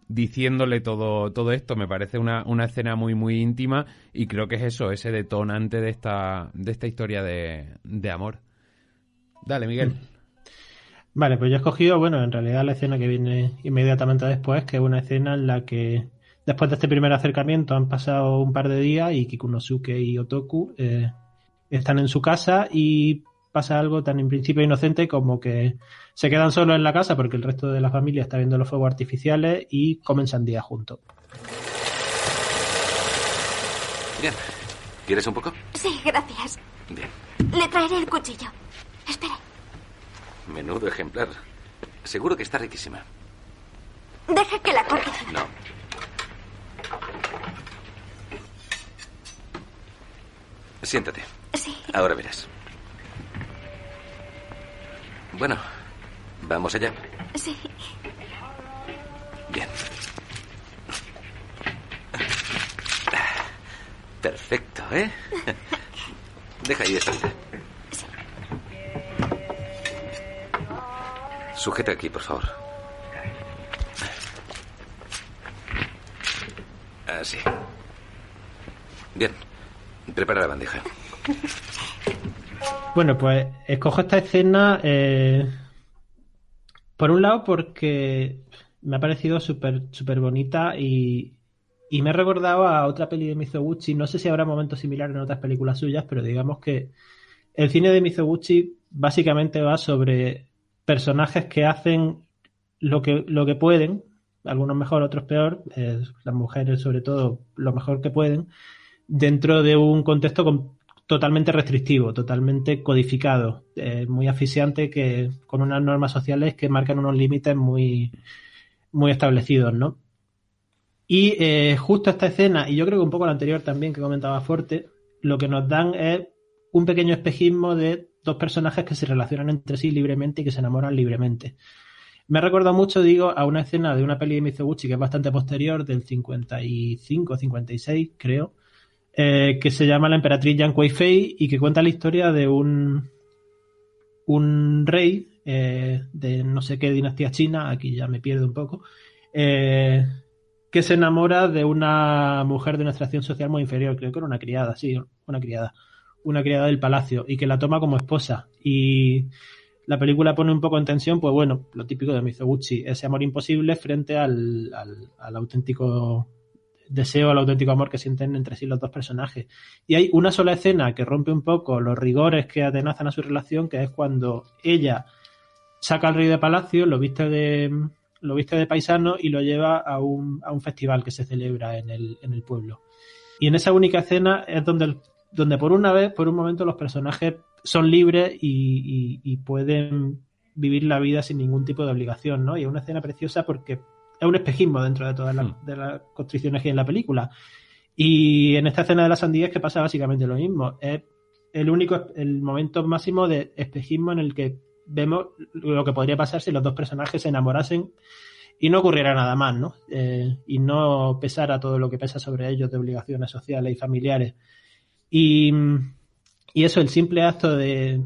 diciéndole todo esto. Me parece una escena muy, muy íntima y creo que es eso, ese detonante de esta historia de amor. Dale, Miguel. Vale, pues yo he escogido, en realidad la escena que viene inmediatamente después, que es una escena en la que después de este primer acercamiento han pasado un par de días y Kikunosuke y Otoku están en su casa y pasa algo tan en principio inocente como que se quedan solos en la casa porque el resto de la familia está viendo los fuegos artificiales y comen sandía juntos. Bien. ¿Quieres un poco? Sí, gracias. Bien. Le traeré el cuchillo. Espere. Menudo ejemplar. Seguro que está riquísima. Deja que la corte. No. Siéntate. Sí. Ahora verás. Bueno, vamos allá. Sí. Bien. Perfecto, ¿eh? Deja ahí esta. Sí. Sujeta aquí, por favor. Así. Bien. Prepara la bandeja. Bueno, pues escojo esta escena por un lado porque me ha parecido súper bonita y me ha recordado a otra peli de Mizoguchi. No sé si habrá momentos similares en otras películas suyas, pero digamos que el cine de Mizoguchi básicamente va sobre personajes que hacen lo que pueden, algunos mejor, otros peor, las mujeres sobre todo lo mejor que pueden, dentro de un contexto totalmente restrictivo, totalmente codificado, muy asfixiante, con unas normas sociales que marcan unos límites muy, muy establecidos, ¿no? Y justo esta escena, y yo creo que un poco la anterior también que comentaba Forte, lo que nos dan es un pequeño espejismo de dos personajes que se relacionan entre sí libremente y que se enamoran libremente. Me ha recordado mucho, a una escena de una peli de Mizoguchi que es bastante posterior, del 55, 56, creo, que se llama La emperatriz Yang Kuei-fei y que cuenta la historia de un rey de no sé qué dinastía china, aquí ya me pierdo un poco, que se enamora de una mujer de una extracción social muy inferior, creo que era una criada, sí, una criada del palacio, y que la toma como esposa. Y la película pone un poco en tensión, pues bueno, lo típico de Mizoguchi, ese amor imposible frente al auténtico deseo, al auténtico amor que sienten entre sí los dos personajes. Y hay una sola escena que rompe un poco los rigores que atenazan a su relación, que es cuando ella saca al rey de palacio, lo viste de paisano y lo lleva a un festival que se celebra en el pueblo. Y en esa única escena es donde por un momento los personajes son libres y pueden vivir la vida sin ningún tipo de obligación, ¿no? Y es una escena preciosa porque es un espejismo dentro de todas las constricciones que hay en la película. Y en esta escena de las sandías que pasa básicamente lo mismo. Es el momento máximo de espejismo en el que vemos lo que podría pasar si los dos personajes se enamorasen y no ocurriera nada más, ¿no? Y no pesara todo lo que pesa sobre ellos de obligaciones sociales y familiares. Y eso, el simple acto de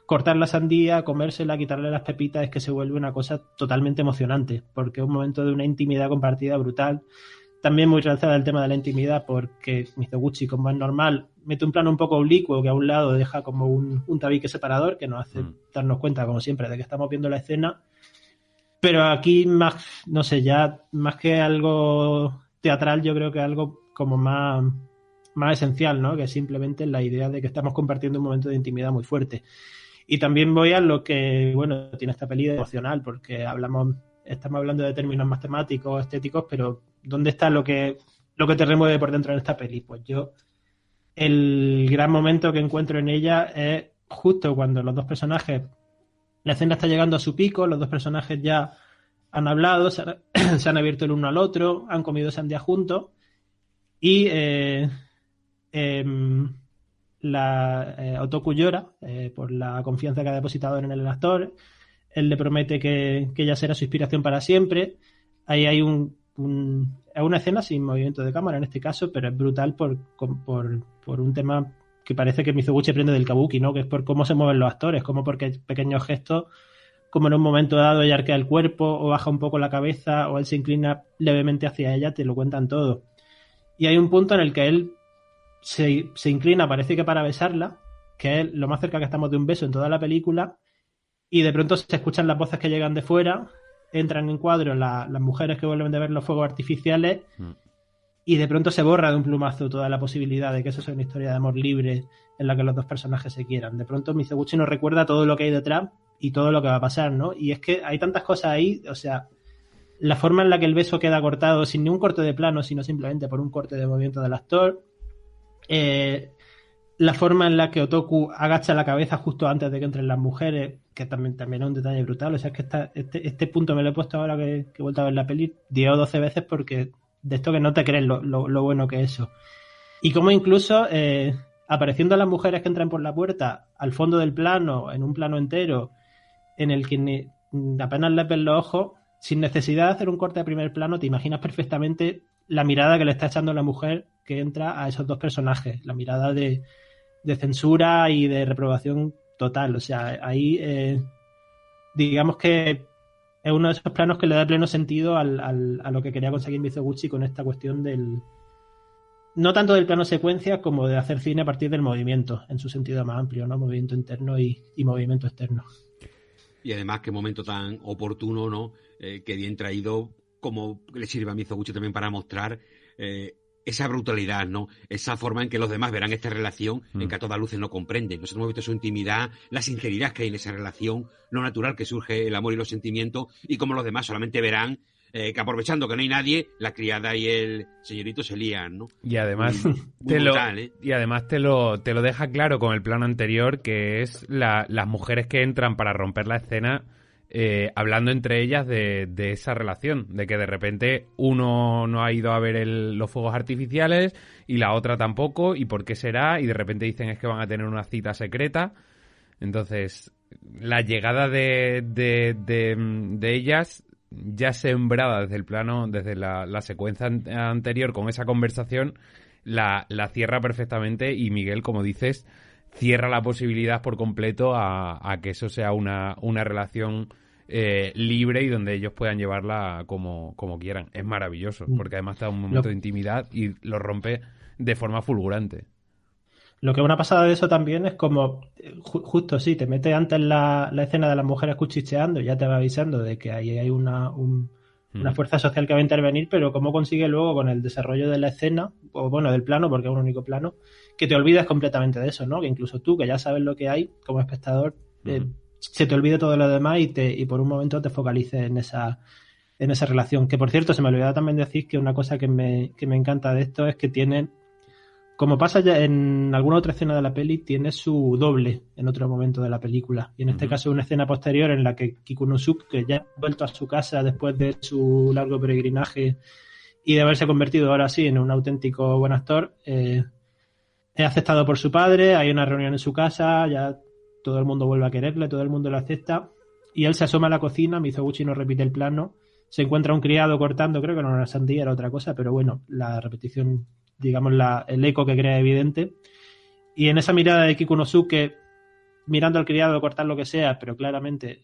cortar la sandía, comérsela, quitarle las pepitas, es que se vuelve una cosa totalmente emocionante, porque es un momento de una intimidad compartida brutal. También muy realzada el tema de la intimidad, porque Mizoguchi, como es normal, mete un plano un poco oblicuo que a un lado deja como un tabique separador que nos hace darnos cuenta, como siempre, de que estamos viendo la escena. Pero aquí, no sé, ya más que algo teatral, yo creo que algo como más esencial, ¿no? Que simplemente la idea de que estamos compartiendo un momento de intimidad muy fuerte. Y también voy a lo que, bueno, tiene esta peli de emocional, porque estamos hablando de términos matemáticos, estéticos, pero ¿dónde está lo que te remueve por dentro en esta peli? Pues el gran momento que encuentro en ella es justo cuando los dos personajes, la escena está llegando a su pico, los dos personajes ya han hablado, se han abierto el uno al otro, han comido sandía juntos y Otoko llora por la confianza que ha depositado en el actor. Él le promete que ella será su inspiración para siempre. Ahí hay es una escena sin movimiento de cámara en este caso, pero es brutal por un tema que parece que Mizoguchi aprende del kabuki, ¿no? Que es por cómo se mueven los actores, como porque pequeños gestos, como en un momento dado ella arquea el cuerpo o baja un poco la cabeza o él se inclina levemente hacia ella, te lo cuentan todo. Y hay un punto en el que él se inclina, parece que para besarla, que es lo más cerca que estamos de un beso en toda la película, y de pronto se escuchan las voces que llegan de fuera, entran en cuadro las mujeres que vuelven de ver los fuegos artificiales y de pronto se borra de un plumazo toda la posibilidad de que eso sea una historia de amor libre en la que los dos personajes se quieran. De pronto Mizoguchi nos recuerda todo lo que hay detrás y todo lo que va a pasar, ¿no? Y es que hay tantas cosas ahí, o sea, la forma en la que el beso queda cortado sin ningún corte de plano, sino simplemente por un corte de movimiento del actor, la forma en la que Otoko agacha la cabeza justo antes de que entren las mujeres, que también es un detalle brutal. O sea, es que este punto me lo he puesto ahora que he vuelto a ver la peli 10 o 12 veces porque de esto que no te crees lo bueno que es eso. Y como incluso apareciendo las mujeres que entran por la puerta al fondo del plano, en un plano entero, en el que apenas les ven los ojos, sin necesidad de hacer un corte de primer plano, te imaginas perfectamente la mirada que le está echando la mujer que entra a esos dos personajes, la mirada de censura y de reprobación total. O sea, ahí digamos que es uno de esos planos que le da pleno sentido a lo que quería conseguir Mizoguchi con esta cuestión no tanto del plano secuencia como de hacer cine a partir del movimiento, en su sentido más amplio, ¿no? Movimiento interno y movimiento externo. Y además, qué momento tan oportuno, ¿no? Que bien traído, como le sirve a Mizoguchi también para mostrar esa brutalidad, ¿no? Esa forma en que los demás verán esta relación en que a todas luces no comprenden. Nosotros hemos visto su intimidad, la sinceridad que hay en esa relación, lo natural que surge el amor y los sentimientos, y como los demás solamente verán que aprovechando que no hay nadie, la criada y el señorito se lían, ¿no? Y además te lo deja claro con el plano anterior, que es las mujeres que entran para romper la escena, hablando entre ellas de esa relación, de que de repente uno no ha ido a ver los fuegos artificiales y la otra tampoco, y por qué será, y de repente dicen es que van a tener una cita secreta. Entonces, la llegada de ellas ya sembrada desde la secuencia anterior con esa conversación, la cierra perfectamente, y Miguel, como dices, cierra la posibilidad por completo a que eso sea una relación libre y donde ellos puedan llevarla como quieran. Es maravilloso, porque además está un momento de intimidad y lo rompe de forma fulgurante. Lo que es una pasada de eso también es como, justo sí, te mete antes la escena de las mujeres cuchicheando y ya te va avisando de que ahí hay una fuerza social que va a intervenir, pero cómo consigue luego con el desarrollo de la escena, o bueno, del plano, porque es un único plano, que te olvidas completamente de eso, ¿no? Que incluso tú, que ya sabes lo que hay como espectador, se te olvide todo lo demás y por un momento te focalices en esa relación. Que por cierto, se me olvidaba también decir que una cosa que me encanta de esto es que tiene, como pasa ya en alguna otra escena de la peli, tiene su doble en otro momento de la película. Y en este caso una escena posterior en la que Kikunosuke, que ya ha vuelto a su casa después de su largo peregrinaje y de haberse convertido ahora sí en un auténtico buen actor, es aceptado por su padre, hay una reunión en su casa, ya todo el mundo vuelve a quererle, todo el mundo lo acepta, y él se asoma a la cocina, Mizoguchi no repite el plano, se encuentra un criado cortando, creo que no era una sandía, era otra cosa, pero bueno, la repetición, digamos, el eco que crea evidente. Y en esa mirada de Kikunosuke, mirando al criado cortar lo que sea, pero claramente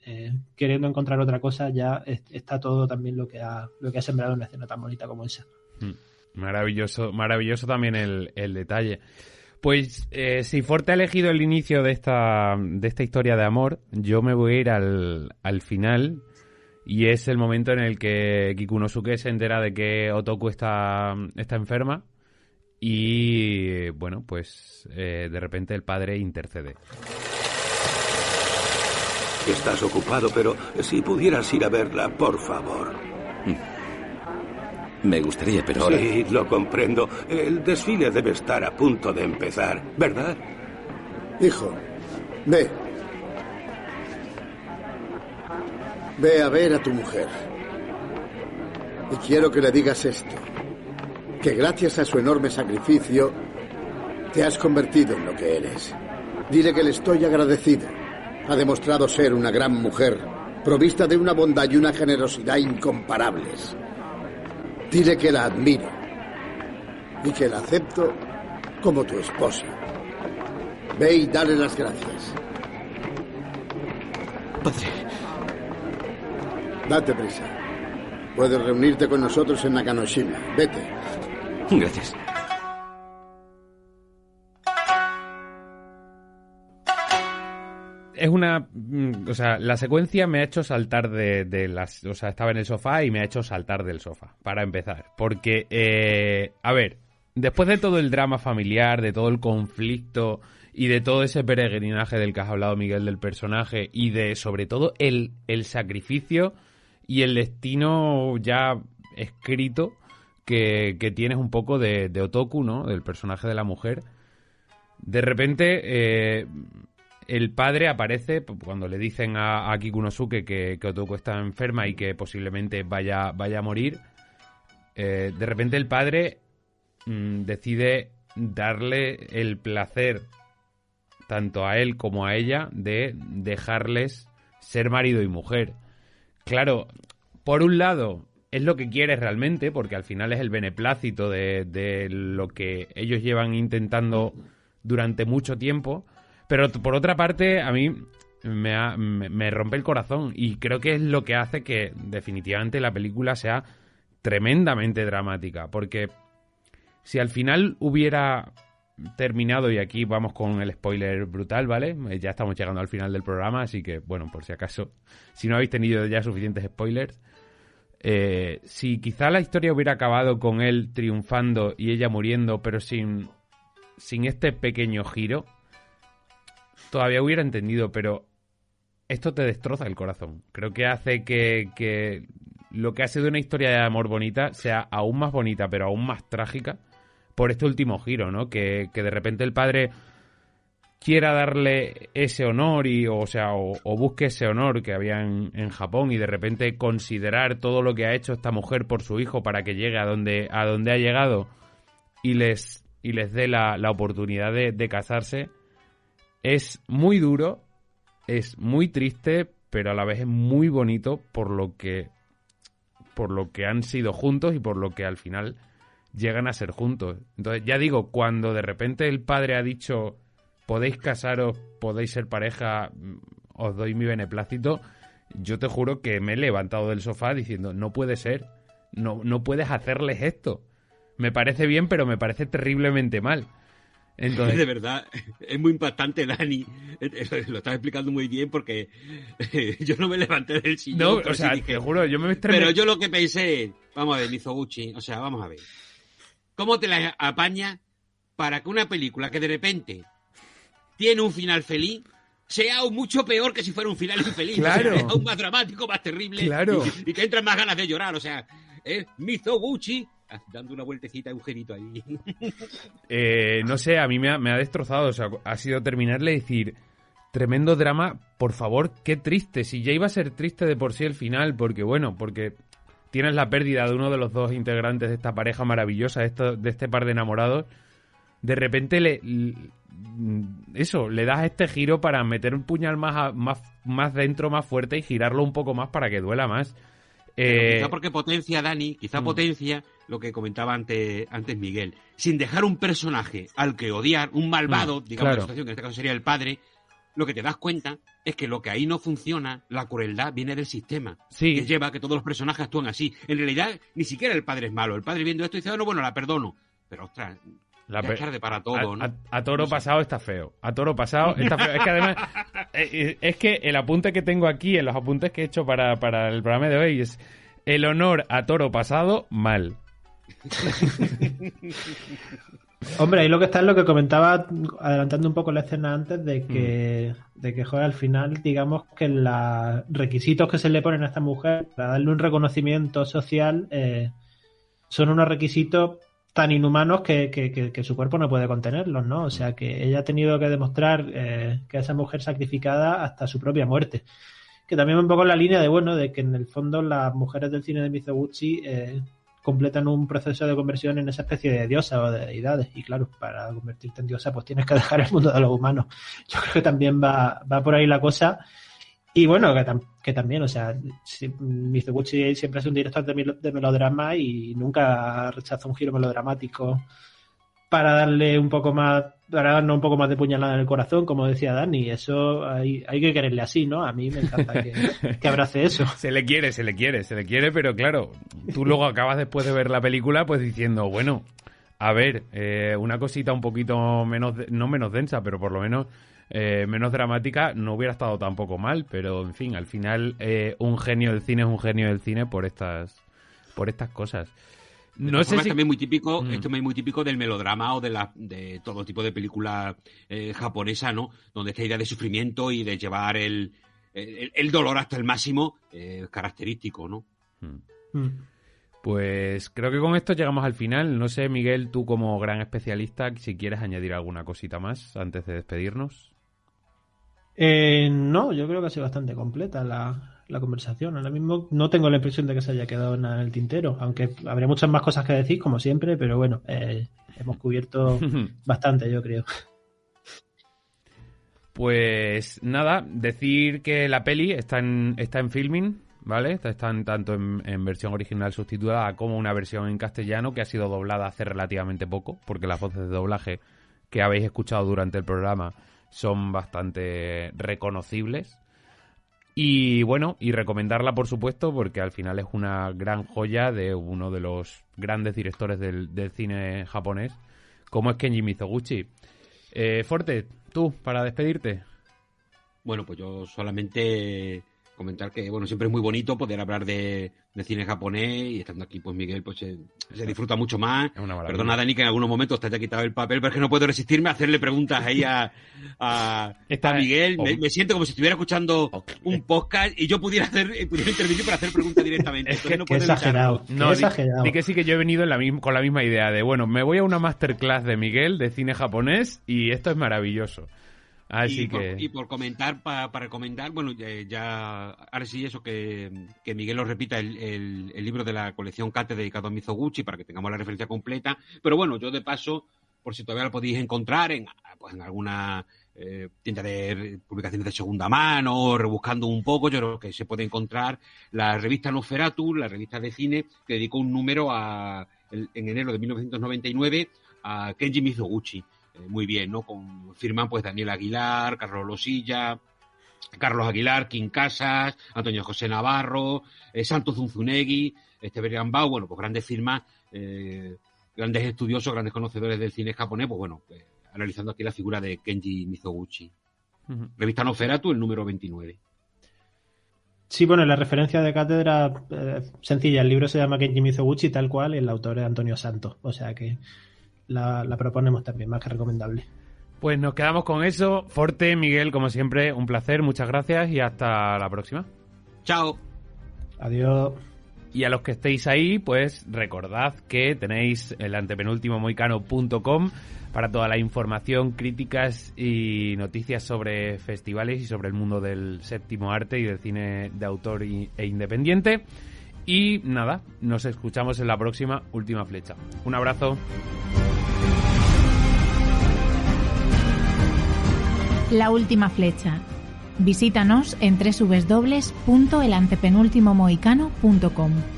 queriendo encontrar otra cosa, ya está todo también lo que ha sembrado una escena tan bonita como esa. Maravilloso, maravilloso también el detalle. Pues si Forte ha elegido el inicio de esta historia de amor, yo me voy a ir al final. Y es el momento en el que Kikunosuke se entera de que Otoko está enferma y, bueno, pues de repente el padre intercede. que estás ocupado, pero si pudieras ir a verla, por favor. Me gustaría, pero ahora... Sí, lo comprendo. El desfile debe estar a punto de empezar, ¿verdad? Hijo, ve. Ve a ver a tu mujer. Y quiero que le digas esto. Que gracias a su enorme sacrificio, te has convertido en lo que eres. Dile que le estoy agradecido. Ha demostrado ser una gran mujer, provista de una bondad y una generosidad incomparables. Dile que la admiro y que la acepto como tu esposa. Ve y dale las gracias. Padre. Date prisa. Puedes reunirte con nosotros en Nakanoshima. Vete. Gracias. Es una... O sea, la secuencia me ha hecho saltar de las... O sea, estaba en el sofá y me ha hecho saltar del sofá, para empezar. Porque, a ver, después de todo el drama familiar, de todo el conflicto y de todo ese peregrinaje del que has hablado, Miguel, del personaje, y de, sobre todo, el sacrificio y el destino ya escrito que tienes un poco de Otoku, ¿no? Del personaje de la mujer. De repente... el padre aparece cuando le dicen a Kikunosuke que Otoko está enferma y que posiblemente vaya a morir. De repente el padre decide darle el placer tanto a él como a ella de dejarles ser marido y mujer. Claro, por un lado es lo que quiere realmente, porque al final es el beneplácito de lo que ellos llevan intentando durante mucho tiempo. Pero por otra parte, a mí me rompe el corazón y creo que es lo que hace que definitivamente la película sea tremendamente dramática. Porque si al final hubiera terminado, y aquí vamos con el spoiler brutal, ¿vale? Ya estamos llegando al final del programa, así que, bueno, por si acaso, si no habéis tenido ya suficientes spoilers, si quizá la historia hubiera acabado con él triunfando y ella muriendo, pero sin este pequeño giro, todavía hubiera entendido, pero esto te destroza el corazón. Creo que hace que lo que ha sido una historia de amor bonita sea aún más bonita, pero aún más trágica por este último giro, ¿no? Que de repente el padre quiera darle ese honor o busque ese honor que había en Japón y de repente considerar todo lo que ha hecho esta mujer por su hijo para que llegue a donde ha llegado y les dé la oportunidad de casarse. Es muy duro, es muy triste, pero a la vez es muy bonito por lo que han sido juntos y por lo que al final llegan a ser juntos. Entonces, ya digo, cuando de repente el padre ha dicho podéis casaros, podéis ser pareja, os doy mi beneplácito, yo te juro que me he levantado del sofá diciendo no puede ser, no puedes hacerles esto. Me parece bien, pero me parece terriblemente mal. Entonces... De verdad, es muy impactante, Dani. Lo estás explicando muy bien porque yo no me levanté del sillón. No, o sea, te juro, yo me Pero yo lo que pensé, vamos a ver, Mizoguchi, o sea, vamos a ver. ¿Cómo te la apañas para que una película que de repente tiene un final feliz sea aún mucho peor que si fuera un final infeliz? Claro. O sea, es aún más dramático, más terrible. Claro. Y te entran más ganas de llorar, o sea, es Mizoguchi dando una vueltecita a un agujerito ahí. No sé, a mí me ha destrozado. O sea, ha sido terminarle y decir, tremendo drama, por favor, qué triste. Si ya iba a ser triste de por sí el final, porque tienes la pérdida de uno de los dos integrantes de esta pareja maravillosa, de este par de enamorados, de repente le das este giro para meter un puñal más dentro, más fuerte y girarlo un poco más para que duela más. Quizá porque potencia, Dani, potencia lo que comentaba antes Miguel. Sin dejar un personaje al que odiar, un malvado, digamos, la situación, que en este caso sería el padre, lo que te das cuenta es que lo que ahí no funciona, la crueldad, viene del sistema. Sí. Que lleva a que todos los personajes actúan así. En realidad, ni siquiera el padre es malo. El padre viendo esto dice, bueno, la perdono. Pero, ostras, es tarde para todo, ¿no? A toro pasado está feo. A toro pasado está feo. Es que además, es que el apunte que tengo aquí, en los apuntes que he hecho para el programa de hoy, es el honor a toro pasado, mal. Hombre, ahí lo que está es lo que comentaba, adelantando un poco la escena antes, de que joder, al final, digamos que los requisitos que se le ponen a esta mujer para darle un reconocimiento social son unos requisitos tan inhumanos que su cuerpo no puede contenerlos, ¿no? O sea, que ella ha tenido que demostrar que esa mujer sacrificada hasta su propia muerte. Que también un poco en la línea de que en el fondo las mujeres del cine de Mizoguchi completan un proceso de conversión en esa especie de diosa o de deidades. Y claro, para convertirte en diosa pues tienes que dejar el mundo de los humanos. Yo creo que también va por ahí la cosa. Y bueno, que también, o sea, Mizoguchi siempre es un director de melodrama y nunca rechaza un giro melodramático para darle un poco más, para darnos un poco más de puñalada en el corazón, como decía Dani. Eso hay que quererle así, ¿no? A mí me encanta que abrace eso. Se le quiere, pero claro, tú luego acabas después de ver la película pues diciendo, bueno, a ver, una cosita un poquito menos, no menos densa, pero por lo menos menos dramática no hubiera estado tampoco mal, pero en fin, al final un genio del cine es un genio del cine por estas cosas. No sé si... también muy típico, esto es muy típico del melodrama o de todo tipo de película japonesa, ¿no? Donde esta idea de sufrimiento y de llevar el dolor hasta el máximo es característico, ¿no? Pues creo que con esto llegamos al final. No sé, Miguel, tú como gran especialista, si quieres añadir alguna cosita más antes de despedirnos. No, yo creo que ha sido bastante completa la conversación. Ahora mismo no tengo la impresión de que se haya quedado nada en el tintero, aunque habría muchas más cosas que decir, como siempre, pero bueno, hemos cubierto bastante, yo creo. Pues nada, decir que la peli está en Filmin, ¿vale? Está tanto en versión original subtitulada como una versión en castellano que ha sido doblada hace relativamente poco, porque las voces de doblaje que habéis escuchado durante el programa son bastante reconocibles. Y bueno, y recomendarla por supuesto, porque al final es una gran joya de uno de los grandes directores del cine japonés, como es Kenji Mizoguchi. Forte, tú, para despedirte. Bueno, pues yo solamente comentar que, bueno, siempre es muy bonito poder hablar de cine japonés y estando aquí, pues Miguel, pues se disfruta mucho más. Perdona, Dani, que en algunos momentos te haya quitado el papel, pero es que no puedo resistirme a hacerle preguntas ahí a Miguel. Me siento como si estuviera escuchando un podcast y yo pudiera intervenir para hacer preguntas directamente. Es que exagerado. No, exagerado. Di que sí, que yo he venido con la misma idea de, bueno, me voy a una masterclass de Miguel de cine japonés y esto es maravilloso. Así y por comentar, para recomendar, bueno, ya ahora sí eso, que Miguel nos repita el libro de la colección Kate dedicado a Mizoguchi para que tengamos la referencia completa, pero bueno, yo de paso, por si todavía lo podéis encontrar en alguna tienda de publicaciones de segunda mano, rebuscando un poco, yo creo que se puede encontrar la revista Nosferatu, la revista de cine, que dedicó un número en enero de 1999 a Kenji Mizoguchi. Muy bien, ¿no? Firman pues Daniel Aguilar, Carlos Losilla, Carlos Aguilar, Kim Casas, Antonio José Navarro, Santos Zunzunegui, Esteban Bau, bueno, pues grandes firmas, grandes estudiosos, grandes conocedores del cine japonés, pues bueno, analizando aquí la figura de Kenji Mizoguchi. Revista Nosferatu, el número 29. Sí, bueno, la referencia de cátedra sencilla, el libro se llama Kenji Mizoguchi tal cual, y el autor es Antonio Santos, o sea que la proponemos también, más que recomendable. Pues nos quedamos con eso. Forte, Miguel, como siempre, un placer, muchas gracias y hasta la próxima. Chao. Adiós. Y a los que estéis ahí, pues recordad que tenéis el antepenultimomoicano.com para toda la información, críticas y noticias sobre festivales y sobre el mundo del séptimo arte y del cine de autor e independiente. Y nada, nos escuchamos en la próxima Última Flecha. Un abrazo. La Última Flecha. Visítanos en www.elantepenultimomoicano.com.